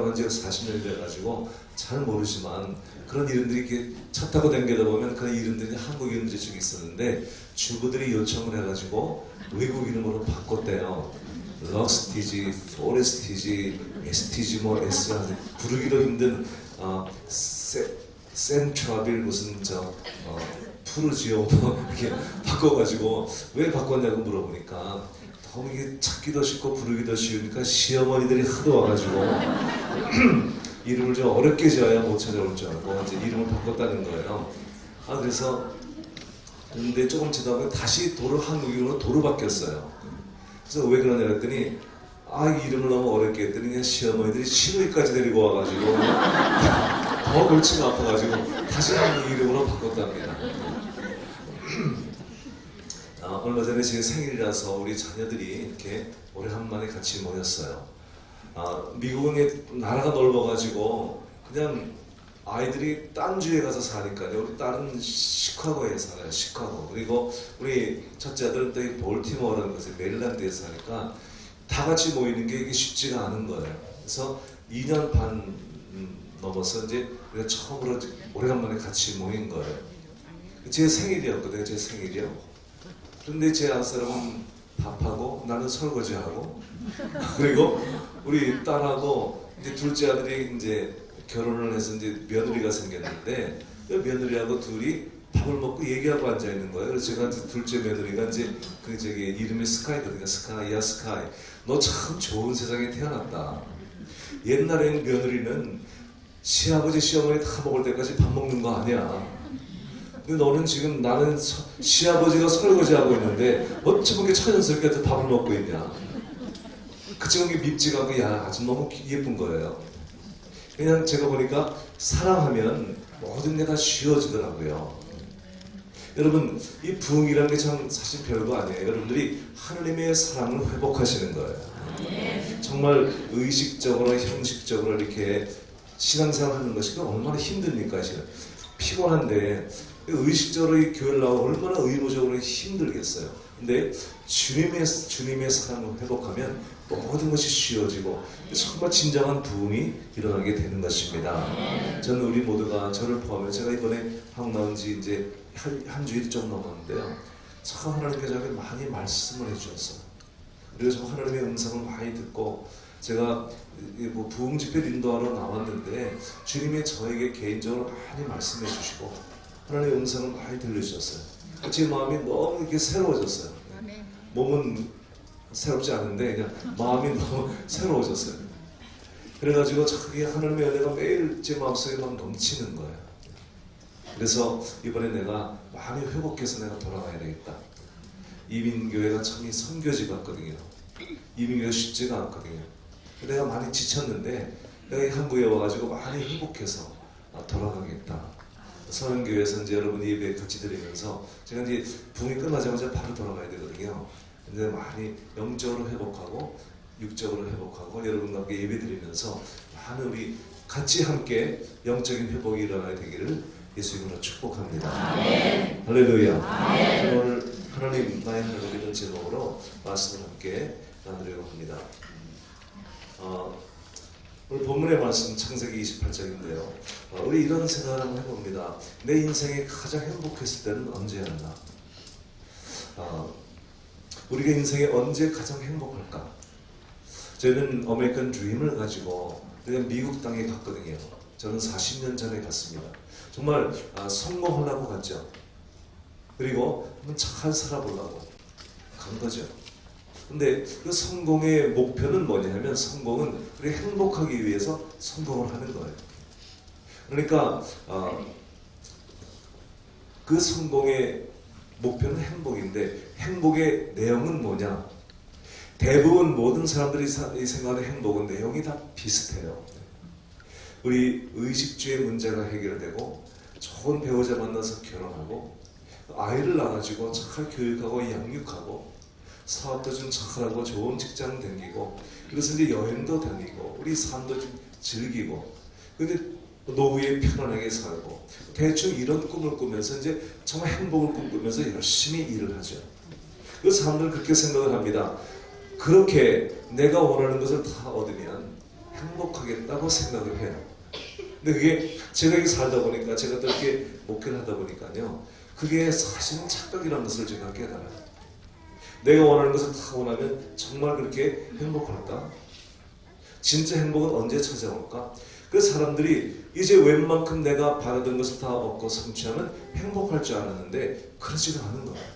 한 지가 40년이 돼가지고 잘 모르지만 그런 이름들이 이렇게 차 타고 다니다 보면 그런 이름들이 한국 이름들이 쭉 있었는데 주부들이 요청을 해가지고 외국 이름으로 바꿨대요. 럭스티지, 포레스티지, 에스티지 뭐 S 부르기도 힘든 센트라빌 무슨 푸르지오 뭐 이렇게 바꿔가지고 왜 바꿨냐고 물어보니까 너무 이게 찾기도 쉽고 부르기도 쉬우니까 시어머니들이 하도 와가지고 이름을 좀 어렵게 지어야 못 찾아올 줄 알고 이제 이름을 바꿨다는 거예요. 그래서 근데 조금 지나다 보면 다시 한국 이름으로 도로 바뀌었어요. 그래서 왜 그러냐 했더니 이 이름을 너무 어렵게 했더니 그냥 시어머니들이 시누이까지 데리고 와가지고 더 골치가 아파가지고 다시 한국 이름으로 바꿨답니다. 얼마 전에 제 생일이라서 우리 자녀들이 이렇게 오래간만에 같이 모였어요. 미국은 나라가 넓어가지고 그냥 아이들이 딴 주에 가서 사니까요. 우리 딸은 시카고에 살아요. 시카고. 그리고 우리 첫째 아들은 또 볼티모어라는 곳에 메릴랜드에 사니까 다 같이 모이는 게 이게 쉽지가 않은 거예요. 그래서 2년 반 넘어서 이제 우리가 처음으로 오래간만에 같이 모인 거예요. 제 생일이었거든요. 제 생일이요. 그런데 제 아사람은 밥하고 나는 설거지하고 그리고 우리 딸하고 이제 둘째 아들이 이제 결혼을 해서 이제 며느리가 생겼는데 그 며느리하고 둘이 밥을 먹고 얘기하고 앉아 있는 거예요. 그래서 제가 둘째 며느리가 이제 이름이 스카이거든요. 스카이야 스카이. 너 참 좋은 세상에 태어났다. 옛날에는 며느리는 시아버지 시어머니 다 먹을 때까지 밥 먹는 거 아니야. 근데 너는 지금 나는 시아버지가 설거지하고 있는데 어쩌면 게 천연스럽게 밥을 먹고 있냐. 그치만 게 밉지가 않고 아주 너무 예쁜 거예요. 그냥 제가 보니까 사랑하면 모든 게 다 쉬워지더라고요. 여러분 이 부흥이라는 게 참 사실 별거 아니에요. 여러분들이 하나님의 사랑을 회복하시는 거예요. 정말 의식적으로 형식적으로 이렇게 신앙생활 하는 것이 얼마나 힘듭니까? 피곤한데 의식적으로 이 교회를 나오고 얼마나 의무적으로 힘들겠어요. 근데 주님의 사랑을 회복하면 모든 것이 쉬워지고 정말 진정한 부흥이 일어나게 되는 것입니다. 저는 우리 모두가 저를 포함해 제가 이번에 한국 나온 지 이제 한 주일 좀 넘었는데요. 참 하나님께서 저에게 많이 말씀을 해주셨어요. 그래서 하나님의 음성을 많이 듣고 제가 뭐 부흥 집회를 인도하러 나왔는데 주님이 저에게 개인적으로 많이 말씀해 주시고 하나님의 음성을 많이 들려주셨어요. 제 마음이 너무 이렇게 새로워졌어요. 몸은 새롭지 않은데 그냥 마음이 너무 새로워졌어요. 그래가지고 자기 하나님의 은혜가 매일 제 마음속에 막 넘치는 거예요. 그래서 이번에 내가 많이 회복해서 내가 돌아가야 되겠다. 이민교회가 참 이 선교지 같거든요. 이민교회가 쉽지가 않거든요. 내가 많이 지쳤는데 내가 한국에 와가지고 많이 회복해서 돌아가겠다. 서현교회에서 이제 여러분 예배 같이 드리면서 제가 이제 붕이 끝나자마자 바로 돌아가야 되거든요. 근데 많이 영적으로 회복하고 육적으로 회복하고 여러분과 함께 예배 드리면서 많은 우리 같이 함께 영적인 회복이 일어나야 되기를 예수님으로 축복합니다. 아멘. 할렐루야. 아멘. 오늘 하나님 나의 하나님이라는 제목으로 말씀을 함께 나누려고 합니다. 오늘 본문의 말씀 창세기 28장인데요. 우리 이런 생각을 한번 해봅니다. 내 인생에 가장 행복했을 때는 언제였나? 우리가 인생에 언제 가장 행복할까? 저희는 아메리칸 드림을 가지고 그냥 미국 땅에 갔거든요. 저는 40년 전에 갔습니다. 정말 성공하려고 갔죠. 그리고 한번 잘 살아보려고 간 거죠. 근데 그 성공의 목표는 뭐냐면 성공은 우리 행복하기 위해서 성공을 하는 거예요. 그러니까 그 성공의 목표는 행복인데 행복의 내용은 뭐냐? 대부분 모든 사람들이 생각하는 행복은 내용이 다 비슷해요. 우리 의식주의 문제가 해결되고 좋은 배우자 만나서 결혼하고 아이를 낳아가지고 잘 교육하고 양육하고 사업도 좀 잘하고 좋은 직장 다니고 그래서 이제 여행도 다니고 우리 삶도 좀 즐기고 근데 노후에 편안하게 살고 대충 이런 꿈을 꾸면서 이제 정말 행복을 꿈꾸면서 열심히 일을 하죠. 그 사람들은 그렇게 생각을 합니다. 그렇게 내가 원하는 것을 다 얻으면 행복하겠다고 생각을 해요. 근데 그게 제가 이렇게 살다 보니까, 제가 또 이렇게 목회를 하다 보니까요, 그게 사실은 착각이라는 것을 제가 깨달아요. 내가 원하는 것을 다 원하면 정말 그렇게 행복할까? 진짜 행복은 언제 찾아올까? 그래서 사람들이 이제 웬만큼 내가 바라던 것을 다 얻고 성취하면 행복할 줄 알았는데 그렇지가 않은 거예요.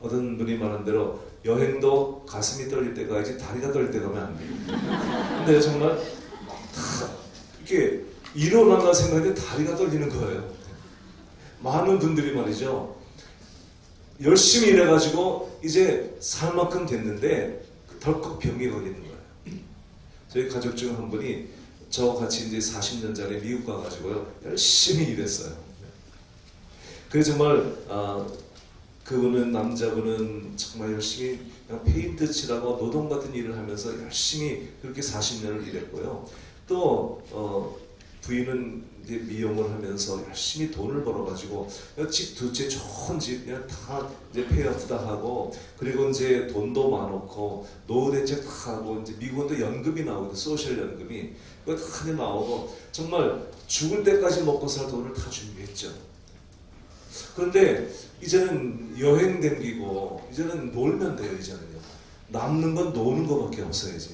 어떤 분이 말한 대로 여행도 가슴이 떨릴 때 가야지 다리가 떨릴 때 가면 안 돼요. 근데 정말 다 이렇게 일어나나 생각했는데 다리가 떨리는 거예요. 많은 분들이 말이죠, 열심히 일해가지고 이제 살 만큼 됐는데 덜컥 병이 걸리는 거예요. 저희 가족 중 한 분이 저와 같이 이제 40년 전에 미국 가가지고요, 열심히 일했어요. 그래서 정말 그분은, 남자분은 정말 열심히 그냥 페인트 칠하고 노동 같은 일을 하면서 열심히 그렇게 40년을 일했고요. 또 부인은 이제 미용을 하면서 열심히 돈을 벌어가지고 집 두 채 좋은 집 그냥 다 이제 페이오프 다 하고, 그리고 이제 돈도 많고 노후 대책 다 하고, 이제 미국은 또 연금이 나오거든, 소셜 연금이. 그거 다 나오고 정말 죽을 때까지 먹고 살 돈을 다 준비했죠. 그런데 이제는 여행 다니고 이제는 놀면 돼요. 이제는요, 남는 건 노는 거밖에 없어요. 이제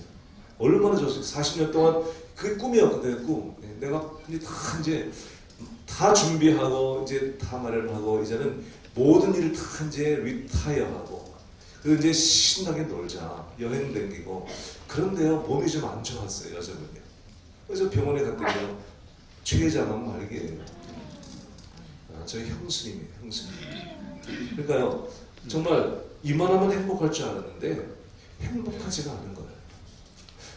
얼마나 좋습니까? 40년 동안 그게 꿈이었거든요. 꿈. 내가 이제 다 준비하고 이제 다 마련하고, 이제는 모든 일을 다 이제 리타이어하고, 그리고 이제 신나게 놀자, 여행 다니고. 그런데요, 몸이 좀 안 좋았어요, 여자분이요. 그래서 병원에 갔더니요, 최장암 말기예요. 저희 형수님이에요, 형수님. 그러니까요, 정말 이만하면 행복할 줄 알았는데 행복하지가 않은 거예요.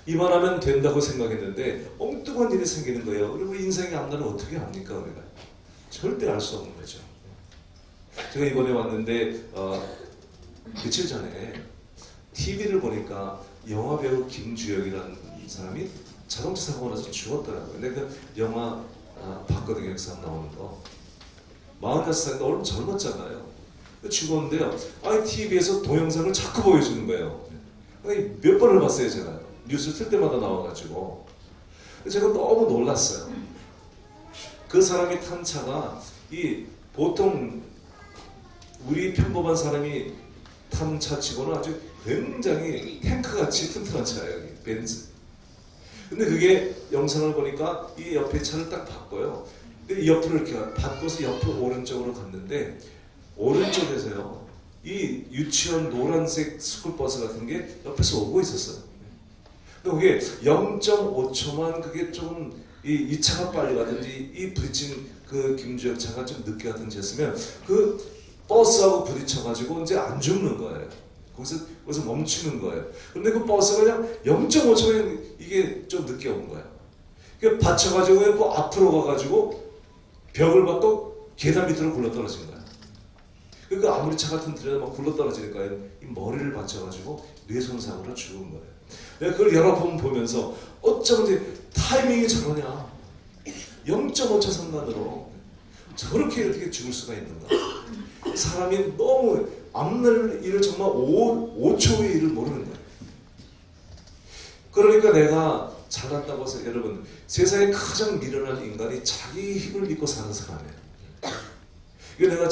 이만하면 된다고 생각했는데 엉뚱한 일이 생기는 거예요. 그리고 인생의 앞날을 어떻게 압니까, 우리가? 절대 알 수 없는 거죠. 제가 이번에 왔는데 며칠 전에 TV를 보니까 영화배우 김주혁이라는 사람이 자동차 사고가 나서 죽었더라고요. 근데 그 영화 봤거든요, 그 사람 나오는 거. 45살인데 얼른 젊었잖아요. 죽었는데요, TV에서 동영상을 자꾸 보여주는 거예요. 몇 번을 봤어요, 제가. 뉴스 틀 때마다 나와가지고. 제가 너무 놀랐어요. 그 사람이 탄 차가 보통 우리 평범한 사람이 탄 차치고는 아주 굉장히 탱크같이 튼튼한 차예요. 벤츠. 근데 그게 영상을 보니까 이 옆에 차를 딱 바꿔요. 근데 옆으로 이렇게 바꿔서 옆으로 오른쪽으로 갔는데, 오른쪽에서요, 이 유치원 노란색 스쿨버스 같은 게 옆에서 오고 있었어요. 그게 0.5초만 그게 좀 이 차가 빨리 가든지 이 부딪힌 그 김주혁 차가 좀 늦게 가든지 했으면 그 버스하고 부딪혀가지고 이제 안 죽는 거예요. 거기서 멈추는 거예요. 근데 그 버스가 그냥 0.5초에 이게 좀 늦게 온 거예요. 그러니까 받쳐가지고 그 앞으로 가가지고 벽을 받고 계단 밑으로 굴러떨어진 거예요. 그러니까 아무리 차가 튼튼해도 막 굴러떨어지니까 이 머리를 받쳐가지고 뇌손상으로 죽은 거예요. 내가 그걸 여러 번 보면서 어쩌면 타이밍이 저러냐, 0.5초 상관으로 저렇게 이렇게 죽을 수가 있는가. 사람이 너무 앞날 일을 정말 5초의 일을 모르는 거예요. 그러니까 내가 잘났다고 해서, 여러분, 세상에 가장 미련한 인간이 자기 힘을 믿고 사는 사람이에요. 이거 내가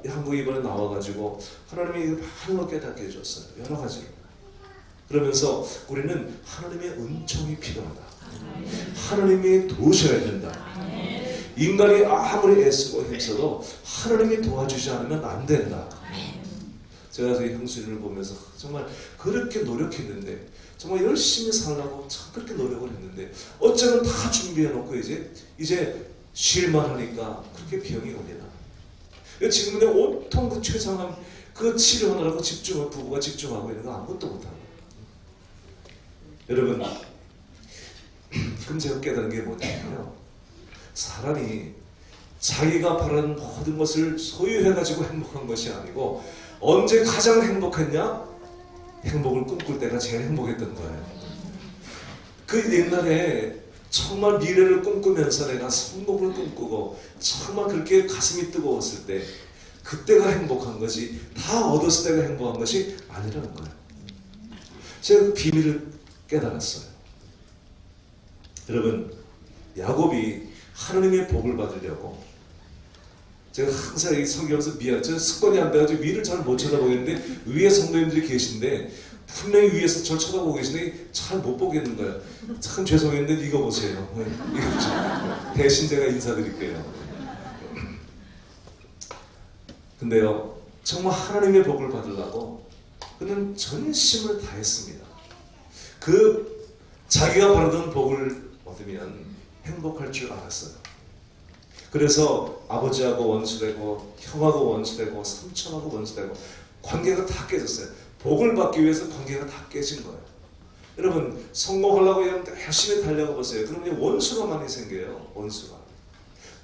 한국에 이번에 나와가지고 하나님이 많은 깨닫게 해줬어요. 여러 가지로. 그러면서 우리는 하나님의 은총이 필요하다. 하나님이 도우셔야 된다. 인간이 아무리 애쓰고 힘써도 하나님이 도와주지 않으면 안 된다. 제가 저희 형수님을 보면서 정말 그렇게 노력했는데, 정말 열심히 살려고 참 그렇게 노력을 했는데, 어쩌면 다 준비해놓고 이제 쉴만 하니까 그렇게 병이 걸리나. 지금 그냥 온통 그 최상암 그 치료하느라고 부부가 집중하고 있는 거 아무것도 못하고. 여러분, 그럼 제가 깨달은 게 뭐냐면요, 사람이 자기가 바라는 모든 것을 소유해가지고 행복한 것이 아니고, 언제 가장 행복했냐? 행복을 꿈꿀 때가 제일 행복했던 거예요. 그 옛날에 정말 미래를 꿈꾸면서 내가 성공을 꿈꾸고 정말 그렇게 가슴이 뜨거웠을 때, 그때가 행복한 거지 다 얻었을 때가 행복한 것이 아니라는 거예요. 제가 그 비밀을 깨달았어요. 여러분, 야곱이 하나님의 복을 받으려고, 제가 항상 이 설교하면서 저 습관이 안 돼가지고 위를 잘 못 쳐다보겠는데 위에 성도님들이 계신데 분명히 위에서 절 쳐다보고 계시는데 잘 못 보겠는 거예요. 참 죄송했는데 이거 보세요. 대신 제가 인사드릴게요. 근데요, 정말 하나님의 복을 받으려고 그는 전심을 다했습니다. 그 자기가 바라던 복을 얻으면 행복할 줄 알았어요. 그래서 아버지하고 원수되고 형하고 원수되고 삼촌하고 원수되고 관계가 다 깨졌어요. 복을 받기 위해서 관계가 다 깨진 거예요. 여러분, 성공하려고 열심히 달려가 보세요. 그러면 원수가 많이 생겨요. 원수가.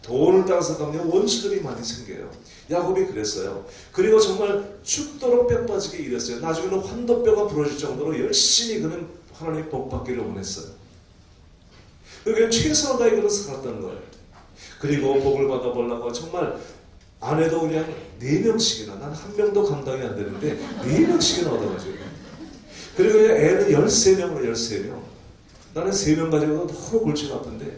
돈을 따라서 가면 원수들이 많이 생겨요. 야곱이 그랬어요. 그리고 정말 죽도록 뼈 빠지게 일했어요. 나중에는 환도뼈가 부러질 정도로 열심히 그는 하나님의 복 받기를 원했어요. 그러니까 최선을 다해 그는 살았던 거예요. 그리고 복을 받아보려고 정말 아내도 그냥 4명씩이나, 난 1명도 감당이 안 되는데 4명씩이나 얻어가지고, 그리고 그냥 애는 13명으로 13명. 나는 3명 가지고도 너무 골치가 아픈데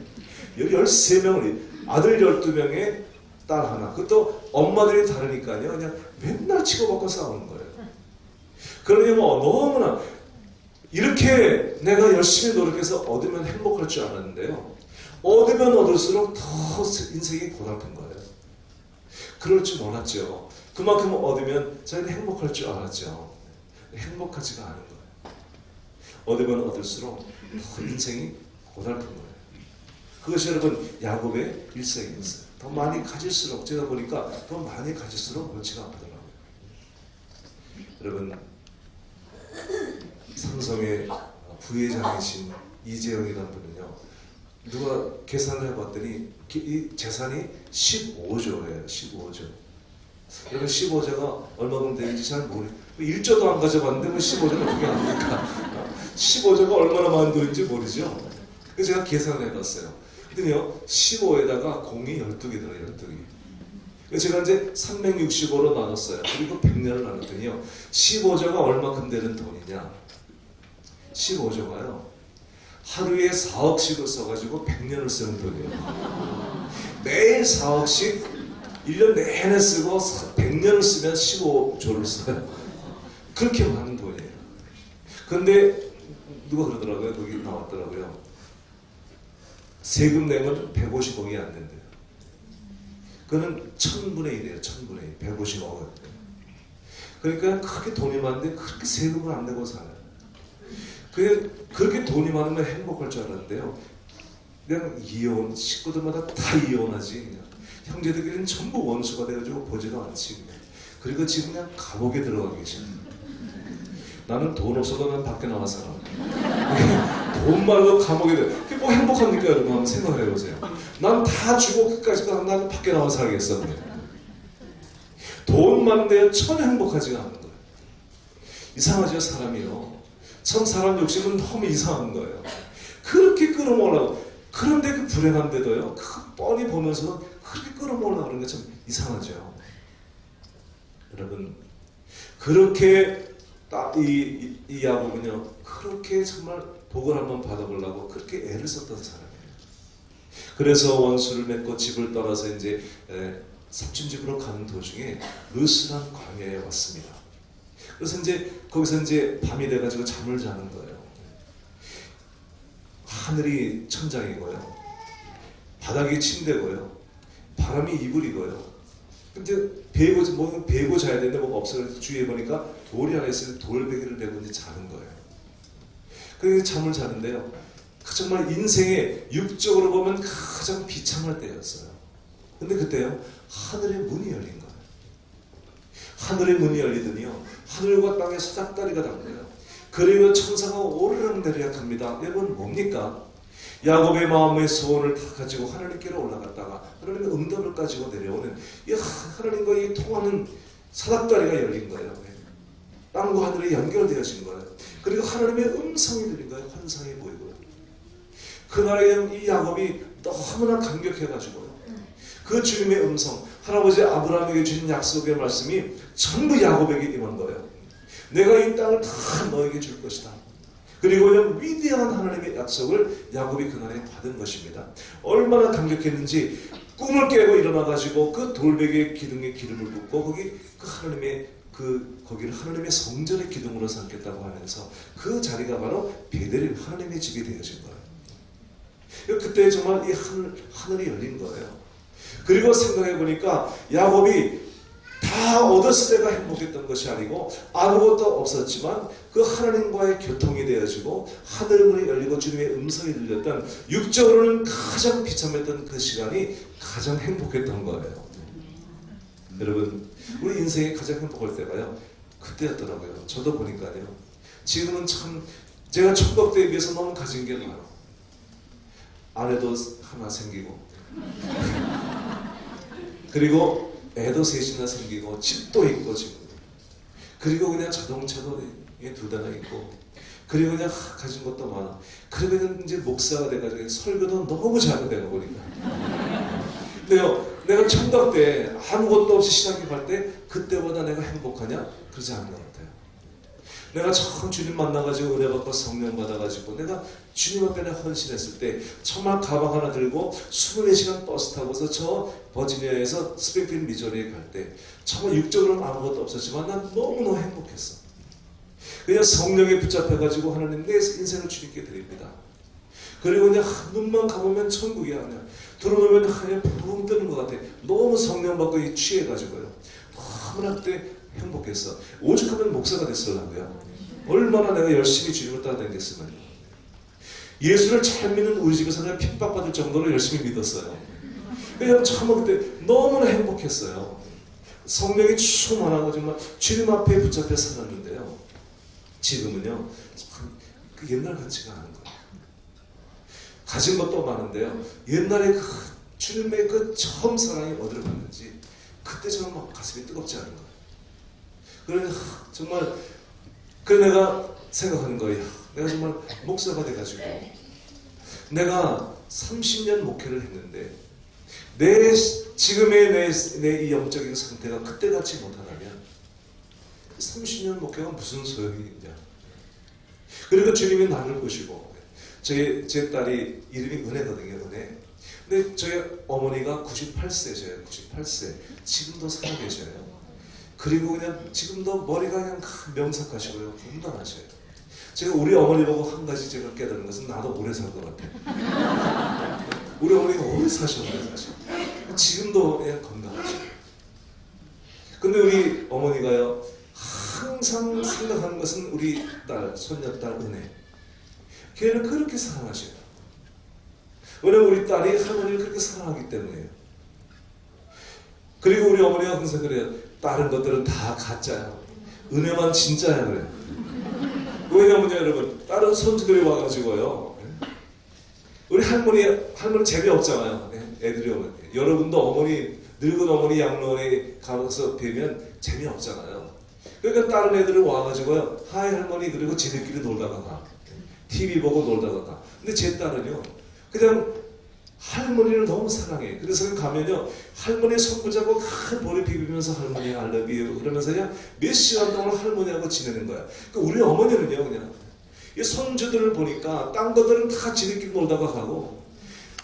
13명을, 아들 12명에 딸 하나, 그것도 엄마들이 다르니까요, 그냥 맨날 치고받고 싸우는 거예요. 그러니 너무나 이렇게 내가 열심히 노력해서 얻으면 행복할 줄 알았는데요, 얻으면 얻을수록 더 인생이 고달픈 거예요. 그럴 줄 몰랐죠. 그만큼 얻으면 저희는 행복할 줄 알았죠. 행복하지가 않은 거예요. 얻으면 얻을수록 더 인생이 고달픈 거예요. 그것이 여러분 야곱의 일생이었어요. 더 많이 가질수록, 제가 보니까 더 많이 가질수록 골치가 아프더라고요. 여러분, 삼성의 부회장이신 이재영이라는 분은요, 누가 계산을 해봤더니 이 재산이 15조예요. 15조. 여러분, 15조가 얼마큼 되는지 잘 모르겠어요. 1조도 안 가져봤는데 15조가 어떻게 압니까? 15조가 얼마나 많은 돈인지 모르죠. 그래서 제가 계산을 해봤어요. 그랬더니요, 15에다가 공이 12개 들어요. 12개. 그래서 제가 이제 365로 나눴어요. 그리고 100년을 나눴더니요, 15조가 얼마큼 되는 돈이냐. 15조가요, 하루에 4억씩을 써가지고 100년을 쓰는 돈이에요. 매일 4억씩 1년 내내 쓰고 100년을 쓰면 15조를 써요. 그렇게 많은 돈이에요. 그런데 누가 그러더라고요. 거기 나왔더라고요. 세금 내면 150억이 안 된대요. 그거는 1000분의 1이에요. 1000분의 1. 150억. 그러니까 그렇게 돈이 많은데 그렇게 세금을 안 내고 살아요. 그렇게 돈이 많으면 행복할 줄 알았는데요, 그냥 이혼, 식구들마다 다 이혼하지. 그냥. 형제들끼리는 전부 원수가 되어가지고 보지도 않지. 그냥. 그리고 지금 그냥 감옥에 들어가 계셔. 나는 돈 없어도 난 밖에 나와 살아. 돈 말고 감옥에 들어. 그게 뭐 행복합니까, 여러분? 한번 생각을 해보세요. 난 다 주고 끝까지 나는 밖에 나와 살겠어. 돈 많은데 전혀 행복하지가 않은 거예요. 이상하죠, 사람이요. 참 사람 욕심은 너무 이상한 거예요. 그렇게 끌어모으려고, 그런데 그 불행한데도요, 그 뻔히 보면서는 그렇게 끌어모으려고 하는 게 참 이상하죠. 여러분, 그렇게 이 야곱은요, 그렇게 정말 복을 한번 받아보려고 그렇게 애를 썼던 사람이에요. 그래서 원수를 맺고 집을 떠나서 이제 삼촌 집으로 가는 도중에 루스란 광야에 왔습니다. 그래서 이제 거기서 이제 밤이 돼가지고 잠을 자는 거예요. 하늘이 천장이고요, 바닥이 침대고요, 바람이 이불이고요. 근데 베고 자야 되는데 뭐가 없어서 주위에 보니까 돌이 하나 있어서 돌베개를 베고 이제 자는 거예요. 그래서 잠을 자는데요, 정말 인생에 육적으로 보면 가장 비참할 때였어요. 근데 그때요, 하늘의 문이 열린 거예요. 하늘의 문이 열리더니요, 하늘과 땅에 사닥다리가 닿고요, 그리고 천사가 오르락 내리락 합니다. 여러분, 뭡니까? 야곱의 마음의 소원을 다 가지고 하나님께로 올라갔다가 하나님의 응답을 가지고 내려오는 이 하나님과 이 통하는 사닥다리가 열린 거예요. 땅과 하늘이 연결되어진 거예요. 그리고 하나님의 음성이 들린 거예요. 환상이 보이고요. 그날에 이 야곱이 너무나 감격해가지고요, 그 주님의 음성, 할아버지 아브라함에게 주신 약속의 말씀이 전부 야곱에게 임한 거예요. 내가 이 땅을 다 너에게 줄 것이다. 그리고 그냥 위대한 하나님의 약속을 야곱이 그날에 받은 것입니다. 얼마나 감격했는지 꿈을 깨고 일어나가지고 그 돌베개 기둥에 기름을 붓고 거기 그 하나님의 거기를 하나님의 성전의 기둥으로 삼겠다고 하면서 그 자리가 바로 베델 하나님의 집이 되어진 거예요. 그때 정말 이 하늘이 열린 거예요. 그리고 생각해 보니까 야곱이 다 얻었을 때가 행복했던 것이 아니고 아무것도 없었지만 그 하나님과의 교통이 되어지고 하늘문이 열리고 주님의 음성이 들렸던 육적으로는 가장 비참했던 그 시간이 가장 행복했던 거예요. 여러분, 우리 인생에 가장 행복할 때가요 그때였더라고요. 저도 보니까요. 지금은 참 제가 천국 때에 비해서 너무 가진 게 많아요. 아내도 하나 생기고 그리고 애도 셋이나 생기고 집도 있고 지금 그리고 그냥 자동차도 2대나 있고 그리고 그냥 가진 것도 많아. 그리고 그냥 이제 목사가 돼가지고 설교도 너무 잘해 내가 보니까. 근데요, 내가 청각 때 아무것도 없이 신학교 때 그때보다 내가 행복하냐? 그러지 않은 것 같아요. 내가 처음 주님 만나가지고 은혜 받고 성령 받아가지고 내가 주님 앞에 헌신했을 때 정말 가방 하나 들고 24시간 버스 타고서 저 버지니아에서 스프링필드 미조리에 갈 때 정말 육적으로는 아무것도 없었지만 난 너무너무 행복했어. 그냥 성령에 붙잡혀가지고 하나님 내 인생을 주님께 드립니다. 그리고 그냥 눈만 감으면 천국이야. 그냥 들어오면 그냥 붕 뜨는 것 같아. 너무 성령 받고 취해가지고요. 너무나 그때 행복했어. 오죽하면 목사가 됐으려고요. 얼마나 내가 열심히 주님을 따라다녔으면. 예수를 잘 믿는 우리 집에서 그냥 핍박받을 정도로 열심히 믿었어요. 그냥 참 그때 너무나 행복했어요. 성령이 충만하고 정말 주님 앞에 붙잡혀 살았는데요. 지금은요, 참 그 옛날 같지가 않은 거예요. 가진 것도 많은데요. 옛날에 그 주님의 그 처음 사랑이 어디로 갔는지 그때 저는 막 가슴이 뜨겁지 않은 거예요. 그래서 정말 내가 생각하는 거예요. 내가 정말 목사가 돼가지고 내가 30년 목회를 했는데 지금의 내 이 영적인 상태가 그때 같지 못하다면 30년 목회가 무슨 소용이 있냐. 그리고 주님이 나를 보시고 제 딸이 이름이 은혜거든요. 은혜. 근데 저희 어머니가 98세셔요. 98세. 지금도 살아계셔요. 그리고 그냥 지금도 머리가 그냥 명석하시고요. 건강하셔요. 제가 우리 어머니 보고 한 가지 제가 깨달은 것은 나도 오래 살 것 같아. 우리 어머니가 오래 사셨어요. 사실. 지금도 그냥 건강하셔요. 근데 우리 어머니가요. 항상 생각하는 것은 우리 딸, 손녀딸 은혜. 걔를 그렇게 사랑하셔요. 왜냐면 우리 딸이 할머니를 그렇게 사랑하기 때문에요. 그리고 우리 어머니가 항상 그래요. 다른 것들은 다 가짜야. 은혜만 진짜야 그래요. 왜냐면요 여러분, 다른 손주들이 와가지고요. 우리 할머니 재미없잖아요. 애들이 오면. 여러분도 어머니, 늙은 어머니 양로원에 가서 뵈면 재미없잖아요. 그러니까 다른 애들이 와가지고요. 하이 할머니 그리고 지들끼리 놀다가 가. TV 보고 놀다가 가. 근데 제 딸은요. 그냥 할머니를 너무 사랑해. 그래서 가면요. 할머니 손 붙잡고 머리 비비면서 할머니 I love you 그러면서 그냥 몇 시간 동안 할머니하고 지내는 거야. 그러니까 우리 어머니는요. 그냥 이 손주들을 보니까 딴 것들은 다 지들끼리 놀다가 가고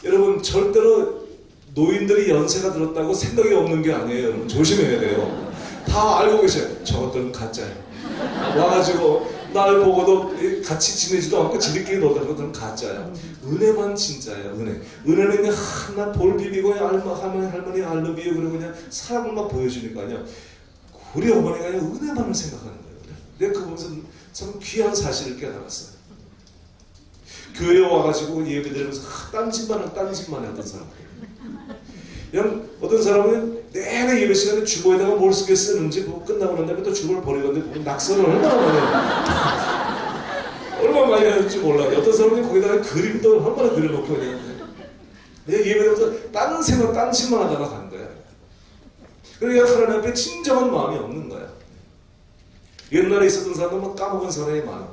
여러분 절대로 노인들이 연세가 들었다고 생각이 없는 게 아니에요. 여러분 조심해야 돼요. 다 알고 계셔요. 저것들은 가짜예요. 와가지고 날 보고도 같이 지내지도 않고 지들끼리 놀다가 그것들은 가짜야. 은혜만 진짜예요. 은혜는 그냥 하나 볼 비비고 할머니 알러비요 그리고 그냥 사랑을 막 보여주니까요. 우리 어머니가 그냥 은혜만을 생각하는 거예요. 내가 그거 보면서 참 귀한 사실을 깨달았어요. 교회에 와가지고 예배 드리면서 딴짓만 해 어떤 사람. 그냥 어떤 사람은 내내 예배 시간에 주보에다가 뭘 쓰는지 끝나고 난 다음에 또 주보를 버리는데 낙서를 얼마나 많이 해요. 얼마나 많이 하는지 몰라요. 어떤 사람은 거기다가 그림도 얼마나 그려놓고 그냥 예배하면서 다른 생각 딴짓만 하다가 가는 거야. 그러니까 하나님 앞에 진정한 마음이 없는 거야. 옛날에 있었던 사람은 막 까먹은 사람이 많아.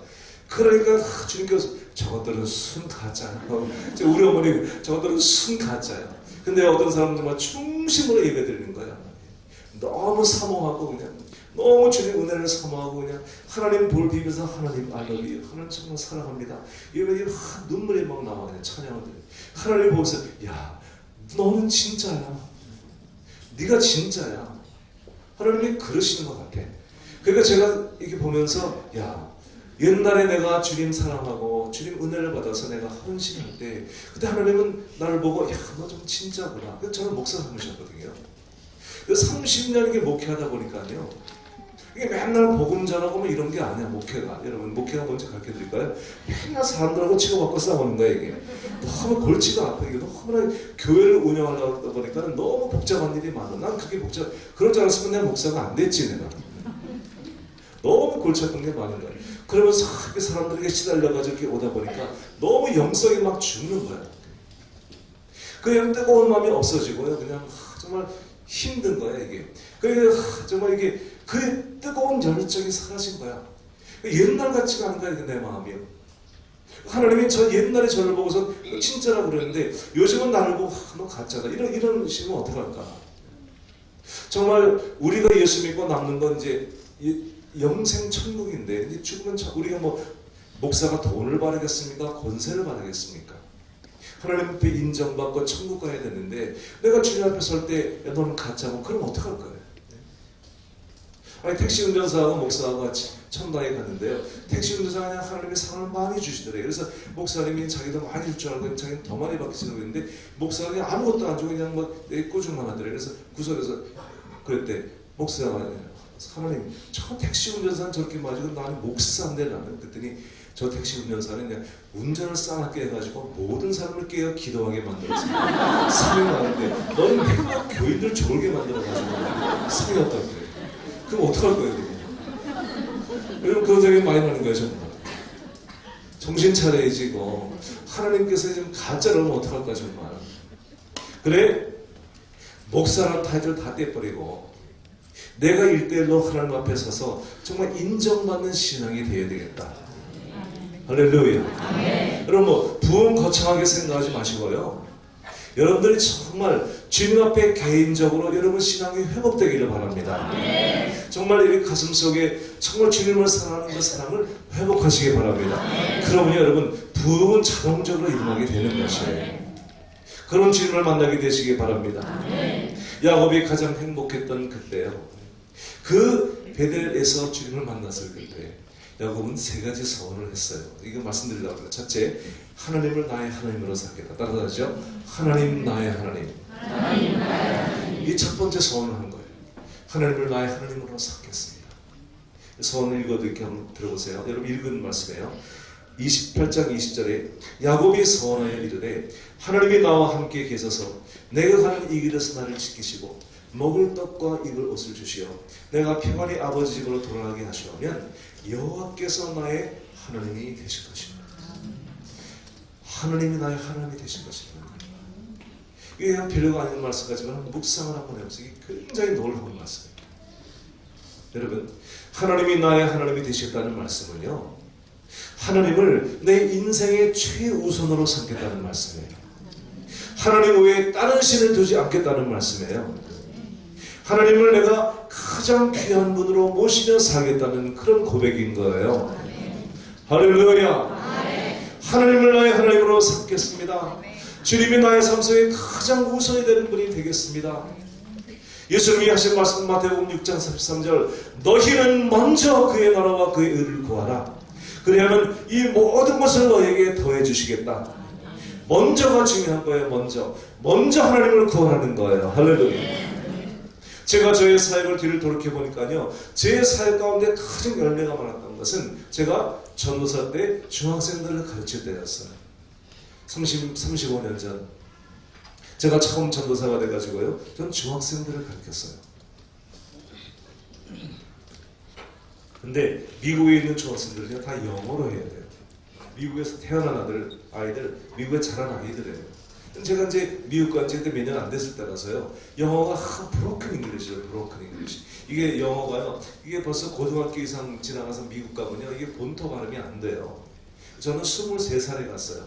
그러니까 주님께서 저것들은 순 가짜야. 우리 어머니 저것들은 순 가짜야. 근데 어떤 사람은 정말 중심으로 예배드리는 거야. 너무 사모하고 그냥 너무 주님 은혜를 사모하고 그냥 하나님 볼 비면서 하나님 I love you, 하나님 정말 사랑합니다. 이러면 눈물이 막 나와. 그냥 찬양을 드려. 하나님 보면서 야 너는 진짜야. 네가 진짜야. 하나님이 그러시는 것 같아. 그러니까 제가 이렇게 보면서 야 옛날에 내가 주님 사랑하고 주님 은혜를 받아서 내가 헌신할 때 그때 하나님은 나를 보고 야 너 좀 진짜구나. 그래서 저는 목사 삼으셨거든요. 그래서 30년 이렇게 목회하다 보니까요. 이게 맨날 복음 전하고 뭐 이런 게 아니야. 목회가. 여러분 목회가 뭔지 가르쳐드릴까요? 맨날 사람들하고 치고받고 싸우는 거야 이게. 너무 골치가 아파. 이게 너무나 교회를 운영하려다 보니까 너무 복잡한 일이 많아. 난 그게 복잡. 그럴 줄 알았으면 내가 목사가 안 됐지 내가. 너무 골치 아픈 게 많은 거야. 그러면서 이렇게 사람들에게 시달려가지고 이렇게 오다 보니까 너무 영성이 막 죽는 거야. 그냥 뜨거운 마음이 없어지고요. 그냥 정말 힘든 거야 이게. 그러니까 정말 이게 그 뜨거운 열정이 사라진 거야. 옛날 같지가 않은 거야 내 마음이요. 하나님이 저 옛날에 저를 보고서 진짜라고 그랬는데 요즘은 나를 보고 너 가짜다 이런 식으면 어떡할까. 정말 우리가 예수 믿고 남는 건 이제 영생 천국인데 이제 죽으면 우리가 뭐 목사가 돈을 바라겠습니까? 권세를 바라겠습니까? 하나님 앞에 인정받고 천국 가야 되는데 내가 주님 앞에 설 때 너는 가짜고 그럼 어떡할 거예요? 아니 택시 운전사하고 목사하고 같이 천당에 갔는데요. 택시 운전사가 그냥 하나님의 상을 많이 주시더래요. 그래서 목사님이 자기도 많이 줄 줄 알고 자기는 더 많이 받기시려고 했는데 목사가 그냥 아무것도 안 주고 그냥 뭐 꼬죽만 하더래요. 그래서 구석에서 그랬대. 목사가 하나님 저 택시 운전사는 저렇게 맞고 나는 목사인데 나는 그랬더니 저 택시 운전사는 그냥 운전을 싸납게 해가지고 모든 사람을 깨어 기도하게 만들었어. 상이 많은데 너는 맨날 교인들 졸게 만들어가지고 상이 없다고 그래. 그럼 어떡할 거예요? 여러분 그런 생각이 많이 나는 거예요 정말. 정신 차려야지 이거. 하나님께서 지금 가짜로 하면 어떡할까 정말. 그래 목사라는 타이틀 다 떼버리고 내가 1대1로 하나님 앞에 서서 정말 인정받는 신앙이 되어야 되겠다. 할렐루야. 여러분 뭐 부흥 거창하게 생각하지 마시고요. 여러분들이 정말 주님 앞에 개인적으로 여러분 신앙이 회복되기를 바랍니다. 정말 이 가슴 속에 정말 주님을 사랑하는 그 사랑을 회복하시기 바랍니다. 그러면 여러분 부흥은 자동적으로 일어나게 되는 것이에요. 그런 주님을 만나게 되시기 바랍니다. 야곱이 가장 행복했던 그때요. 그 베델에서 주님을 만났을 그때 야곱은 3가지 서원을 했어요. 이거 말씀드리려고 해요. 첫째, 하나님을 나의 하나님으로 삼겠다. 따라하죠. 하나님 나의 하나님. 이 첫 번째 서원을 한 거예요. 하나님을 나의 하나님으로 삼겠습니다. 서원을 읽어드릴게 한번 들어보세요. 여러분 읽은 말씀이에요. 28장 20절에 야곱이 서원하여 이르되 하나님이 나와 함께 계셔서 내가 가는 이 길에서 나를 지키시고 먹을 떡과 입을 옷을 주시어 내가 평안히 아버지 집으로 돌아가게 하시오면 여호와께서 나의 하나님이 되실 것입니다. 하나님이 나의 하나님이 되실 것입니다. 이게 그냥 별로가 아닌 말씀 같지만 묵상을 한번 해보세요. 이게 굉장히 놀라운 말씀이에요. 여러분 하나님이 나의 하나님이 되시겠다는 말씀은요, 하나님을 내 인생의 최우선으로 삼겠다는 말씀이에요. 하나님 외에 다른 신을 두지 않겠다는 말씀이에요. 하나님을 내가 가장 귀한 분으로 모시며 살겠다는 그런 고백인 거예요. 할렐루야. 하나님을 나의 하나님으로 삼겠습니다. 주님이 나의 삶 속에 가장 우선이 되는 분이 되겠습니다. 예수님이 하신 말씀 마태복음 6장 33절 너희는 먼저 그의 나라와 그의 의를 구하라. 그래야만 이 모든 것을 너에게 더해 주시겠다. 먼저가 중요한 거예요. 먼저 하나님을 구하는 거예요. 할렐루야. 제가 저의 사역을 뒤를 돌이켜보니까요, 제 사역 가운데 가장 열매가 많았던 것은 제가 전도사 때 중학생들을 가르칠 때였어요. 35년 전 제가 처음 전도사가 돼가지고요, 전 중학생들을 가르쳤어요. 근데 미국에 있는 중학생들은요 다 영어로 해야 돼요. 미국에서 태어난 아이들, 미국에 자란 아이들이에요. 제가 이제 미국 간 지 몇 년 안 됐을 때라서요, 영어가 브로큰 잉글리시죠. 브로큰 잉글리시. 이게 영어가요, 이게 벌써 고등학교 이상 지나가서 미국 가면요, 이게 본토 발음이 안 돼요. 저는 23살에 갔어요.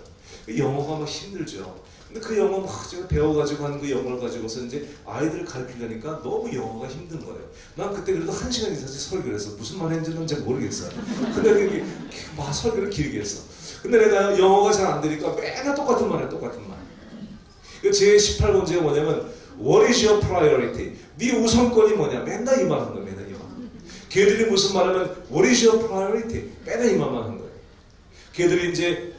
영어가 막 힘들죠. 근데 그 영어 막 제가 배워가지고 한 그 영어를 가지고서 이제 아이들을 가르치려니까 너무 영어가 힘든 거예요. 난 그때 그래도 1시간 이상씩 설교를 했어. 무슨 말 했는지는 잘 모르겠어요. 근데 막 설교를 길게 했어. 근데 내가 영어가 잘 안 되니까 맨날 똑같은 말이야, 똑같은 말. 제 18번째가 뭐냐면 What is your priority? 네 우선권이 뭐냐? 맨날 이 말 하는 거야, 맨날 이 말. 걔들이 무슨 말하면 What is your priority? 맨날 이 말만 하는 거예요. 걔들이 이제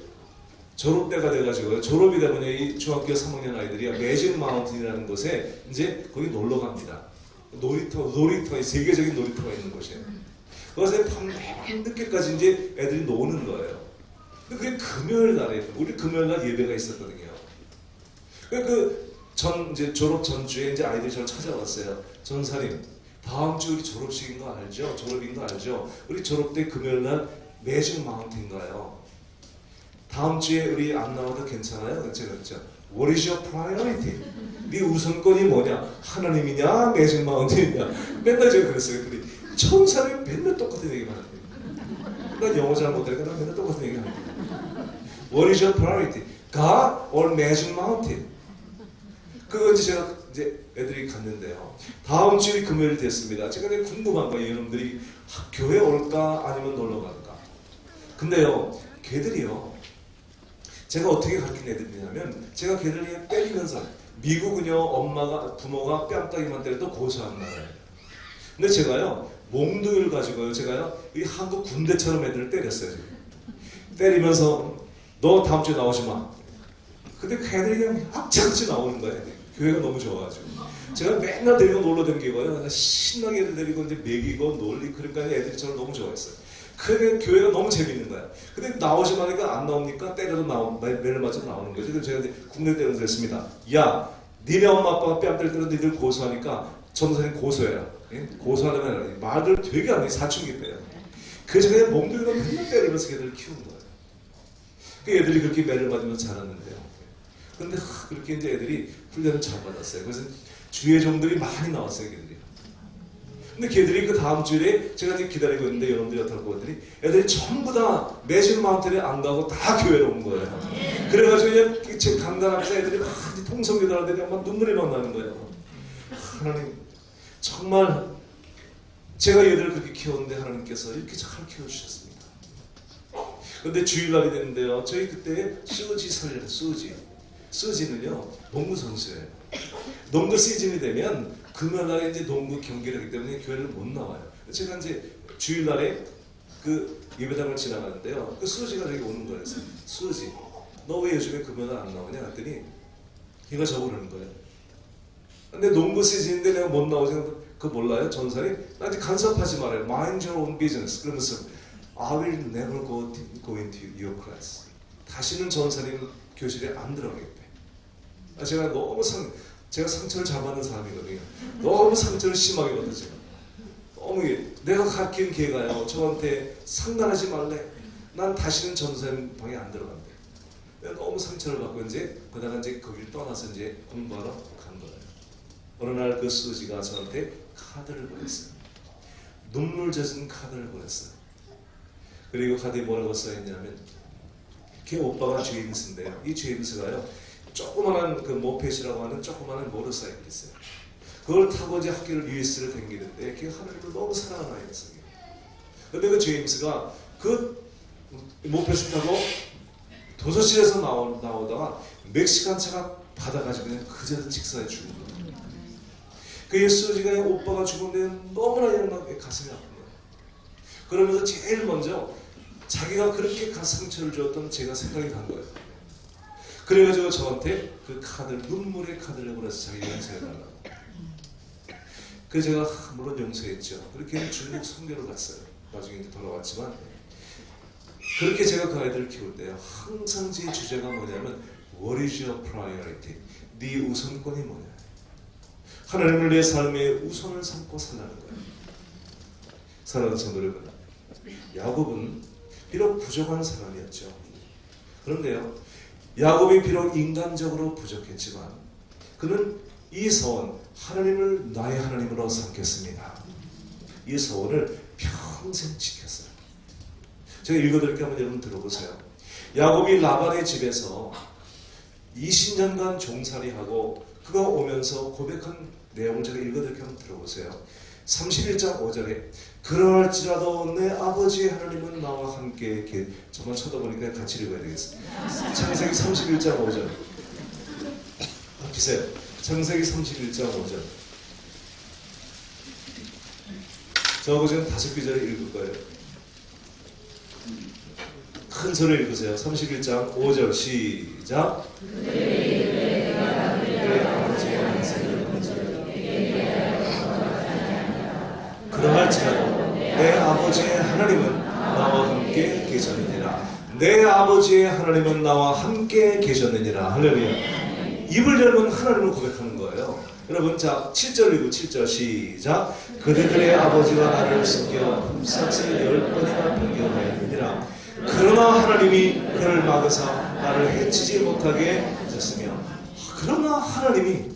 졸업 때가 돼가지고요. 졸업이 되면 이 중학교 3학년 아이들이 매직 마운틴이라는 곳에 이제 거기 놀러 갑니다. 놀이터, 세계적인 놀이터가 있는 곳이에요. 거기서 밤 늦게까지 이제 애들이 노는 거예요. 근데 그게 금요일 날에, 우리 금요일 날 예배가 있었거든요. 이제 졸업 전주에 이제 아이들이 저를 찾아왔어요. 전사님, 다음 주 우리 졸업식인 거 알죠? 졸업인 거 알죠? 우리 졸업 때 금요일 날 매직 마운틴인가요? 다음 주에 우리 안 나와도 괜찮아요? 제가 그랬죠. What is your priority? 네 우선권이 뭐냐? 하나님이냐? 매직 마운틴이냐? 맨날 제가 그랬어요. 그랬더니 천사님 맨날 똑같은 얘기만 합니다. 난 영어 잘 못하니까 난 맨날 똑같은 얘기 합니다. What is your priority? God or Magic Mountain? 그거 제가 이제 애들이 갔는데요. 다음 주에 금요일이 됐습니다. 제가 되게 궁금한 거예요. 여러분들이 교회 올까 아니면 놀러 갈까? 근데요, 걔들이요. 제가 어떻게 가르친 애들이냐면 제가 걔들이 때리면서 미국은요 부모가 뺨따기만 때려도 고소한 나라예요. 근데 제가요 몽둥이를 가지고요 제가요 이 한국 군대처럼 애들을 때렸어요. 지금. 때리면서 너 다음 주에 나오지 마. 근데 그 애들이 그냥 악착같이 나오는 거예요. 교회가 너무 좋아가지고 제가 맨날 데리고 놀러 다니고요 신나게 애들 데리고 이제 먹이고 놀리고 그러니까 애들이 저를 너무 좋아했어요. 그게 교회가 너무 재밌는 거야. 근데 나오지 마니까 안 나오니까 때려도 매를 맞춰 나오는 거죠. 그래서 제가 이제 국내 때려서 그랬습니다. 야, 니네 엄마 아빠가 뺨 때릴 때는 니들 고소하니까 전도사님 고소해라. 예? 고소하려면 말들 되게 안 해. 사춘기 때야. 그래서 그냥 몸들과 맨날 때리면서 걔들을 키운 거예요. 그 애들이 그렇게 매를 맞으면서 자랐는데요. 근데 그렇게 이제 애들이 훈련을 잘 받았어요. 그래서 주의 종들이 많이 나왔어요, 걔들이. 근데 걔들이 그 다음 주에 제가 이제 기다리고 있는데 여러분들이 어떻게 보더니 애들이 전부 다 매직 마운틴에 안 가고 다 교회로 온 거예요. 그래가지고 그냥 제 강단 앞에서 애들이 막 통성기도 하는데 막 눈물이 막 나는 거예요. 하나님 정말 제가 얘들을 그렇게 키웠는데 하나님께서 이렇게 잘 키워주셨습니다. 근데 주일날이 됐는데요. 저희 그때 수지 설레는 수지는요 농구 선수예요. 농구 시즌이 되면 금요일날에 이제 농구 경기를 하기 때문에 교회를 못 나와요. 제가 이제 주일날에 그 예배당을 지나가는데요. 그 수지가 저기 오는 거예요. 수지, 너 왜 요즘에 금요일 안 나오냐? 했더니 걔가 저보고 그러는 거예요. 근데 농구 시즌인데 내가 못 나오지? 그거 몰라요? 전사님? 나한테 간섭하지 말아요. Mind your own business. 그러면서 I will never go into your class. 다시는 전사님 교실에 안 들어가겠대. 제가 너무 제가 상처를 잘 받는 사람이거든요. 너무 상처를 심하게 받았죠. 너무 내가 가르친 걔가요 저한테 상관하지 말래. 난 다시는 전사님 방에 안 들어간대. 내가 너무 상처를 받고 이제 그다가 이제 거기를 떠나서 이제 공부하러 간 거예요. 어느 날 그 수지가 저한테 카드를 보냈어요. 눈물 젖은 카드를 보냈어요. 그리고 카드에 뭐라고 써있냐면 걔 오빠가 제임스인데요. 이 제임스가요 조그만한 그 모펫이라고 하는 조그만한 모터사이클이 있어요. 그걸 타고 이제 학교를 US를 다니는데 걔 하나님을 너무 사랑하는 아이였어요. 근데 그 제임스가 그 모펫을 타고 도서실에서 나오다가 멕시칸 차가 받아가지고 그냥 그제서 직사에 죽은 거예요. 그 예수지가 오빠가 죽은데 너무나 양나게 가슴이 아픈 거예요. 그러면서 제일 먼저 자기가 그렇게 상처를 주었던 제가 생각이 간 거예요. 그래가지고 저한테 그 카드를 눈물의 카드를 보내서 자기 용서해달라고. 그래서 제가 물론 용서했죠. 그렇게 중국 선교를 갔어요. 나중에 이제 돌아왔지만 그렇게 제가 그 아이들을 키울 때요 항상 제 주제가 뭐냐면 What is your priority? 네 우선권이 뭐냐? 하나님을 내 삶의 우선을 삼고 살라는 거예요. 사랑하는 성도 여러분, 야곱은 비록 부족한 사람이었죠. 그런데요 야곱이 비록 인간적으로 부족했지만 그는 이 서원 하나님을 나의 하나님으로 삼겠습니다. 이 서원을 평생 지켰어요. 제가 읽어드릴게요. 한번 여러분 들어보세요. 야곱이 라반의 집에서 20년간 종살이하고 그가 오면서 고백한 내용을 제가 읽어드릴게요. 한번 들어보세요. 31장 5절에 그러할지라도 내 아버지의 하나님은 나와 함께 정말 쳐다보니까 같이 읽어야 되겠습니다. 창세기 31장 5절 보세요. 창세기 31장 5절 저 아버지는 5구절을 읽을 거예요. 큰 소리를 읽으세요. 31장 5절 시작. 그러할지라도 내 아버지의 하나님은 나와 함께 계셨느니라. 내 아버지의 하나님은 나와 함께 계셨느니라. 할렐루야. 입을 열면 하나님을 고백하는 거예요. 여러분, 자 7절 읽고 7절 시작. 그대들의 아버지가 나를 숨겨 품삯을 10번이나 변경하였느니라. 그러나 하나님이 그를 막으사 나를 해치지 못하게 하셨으며, 그러나 하나님이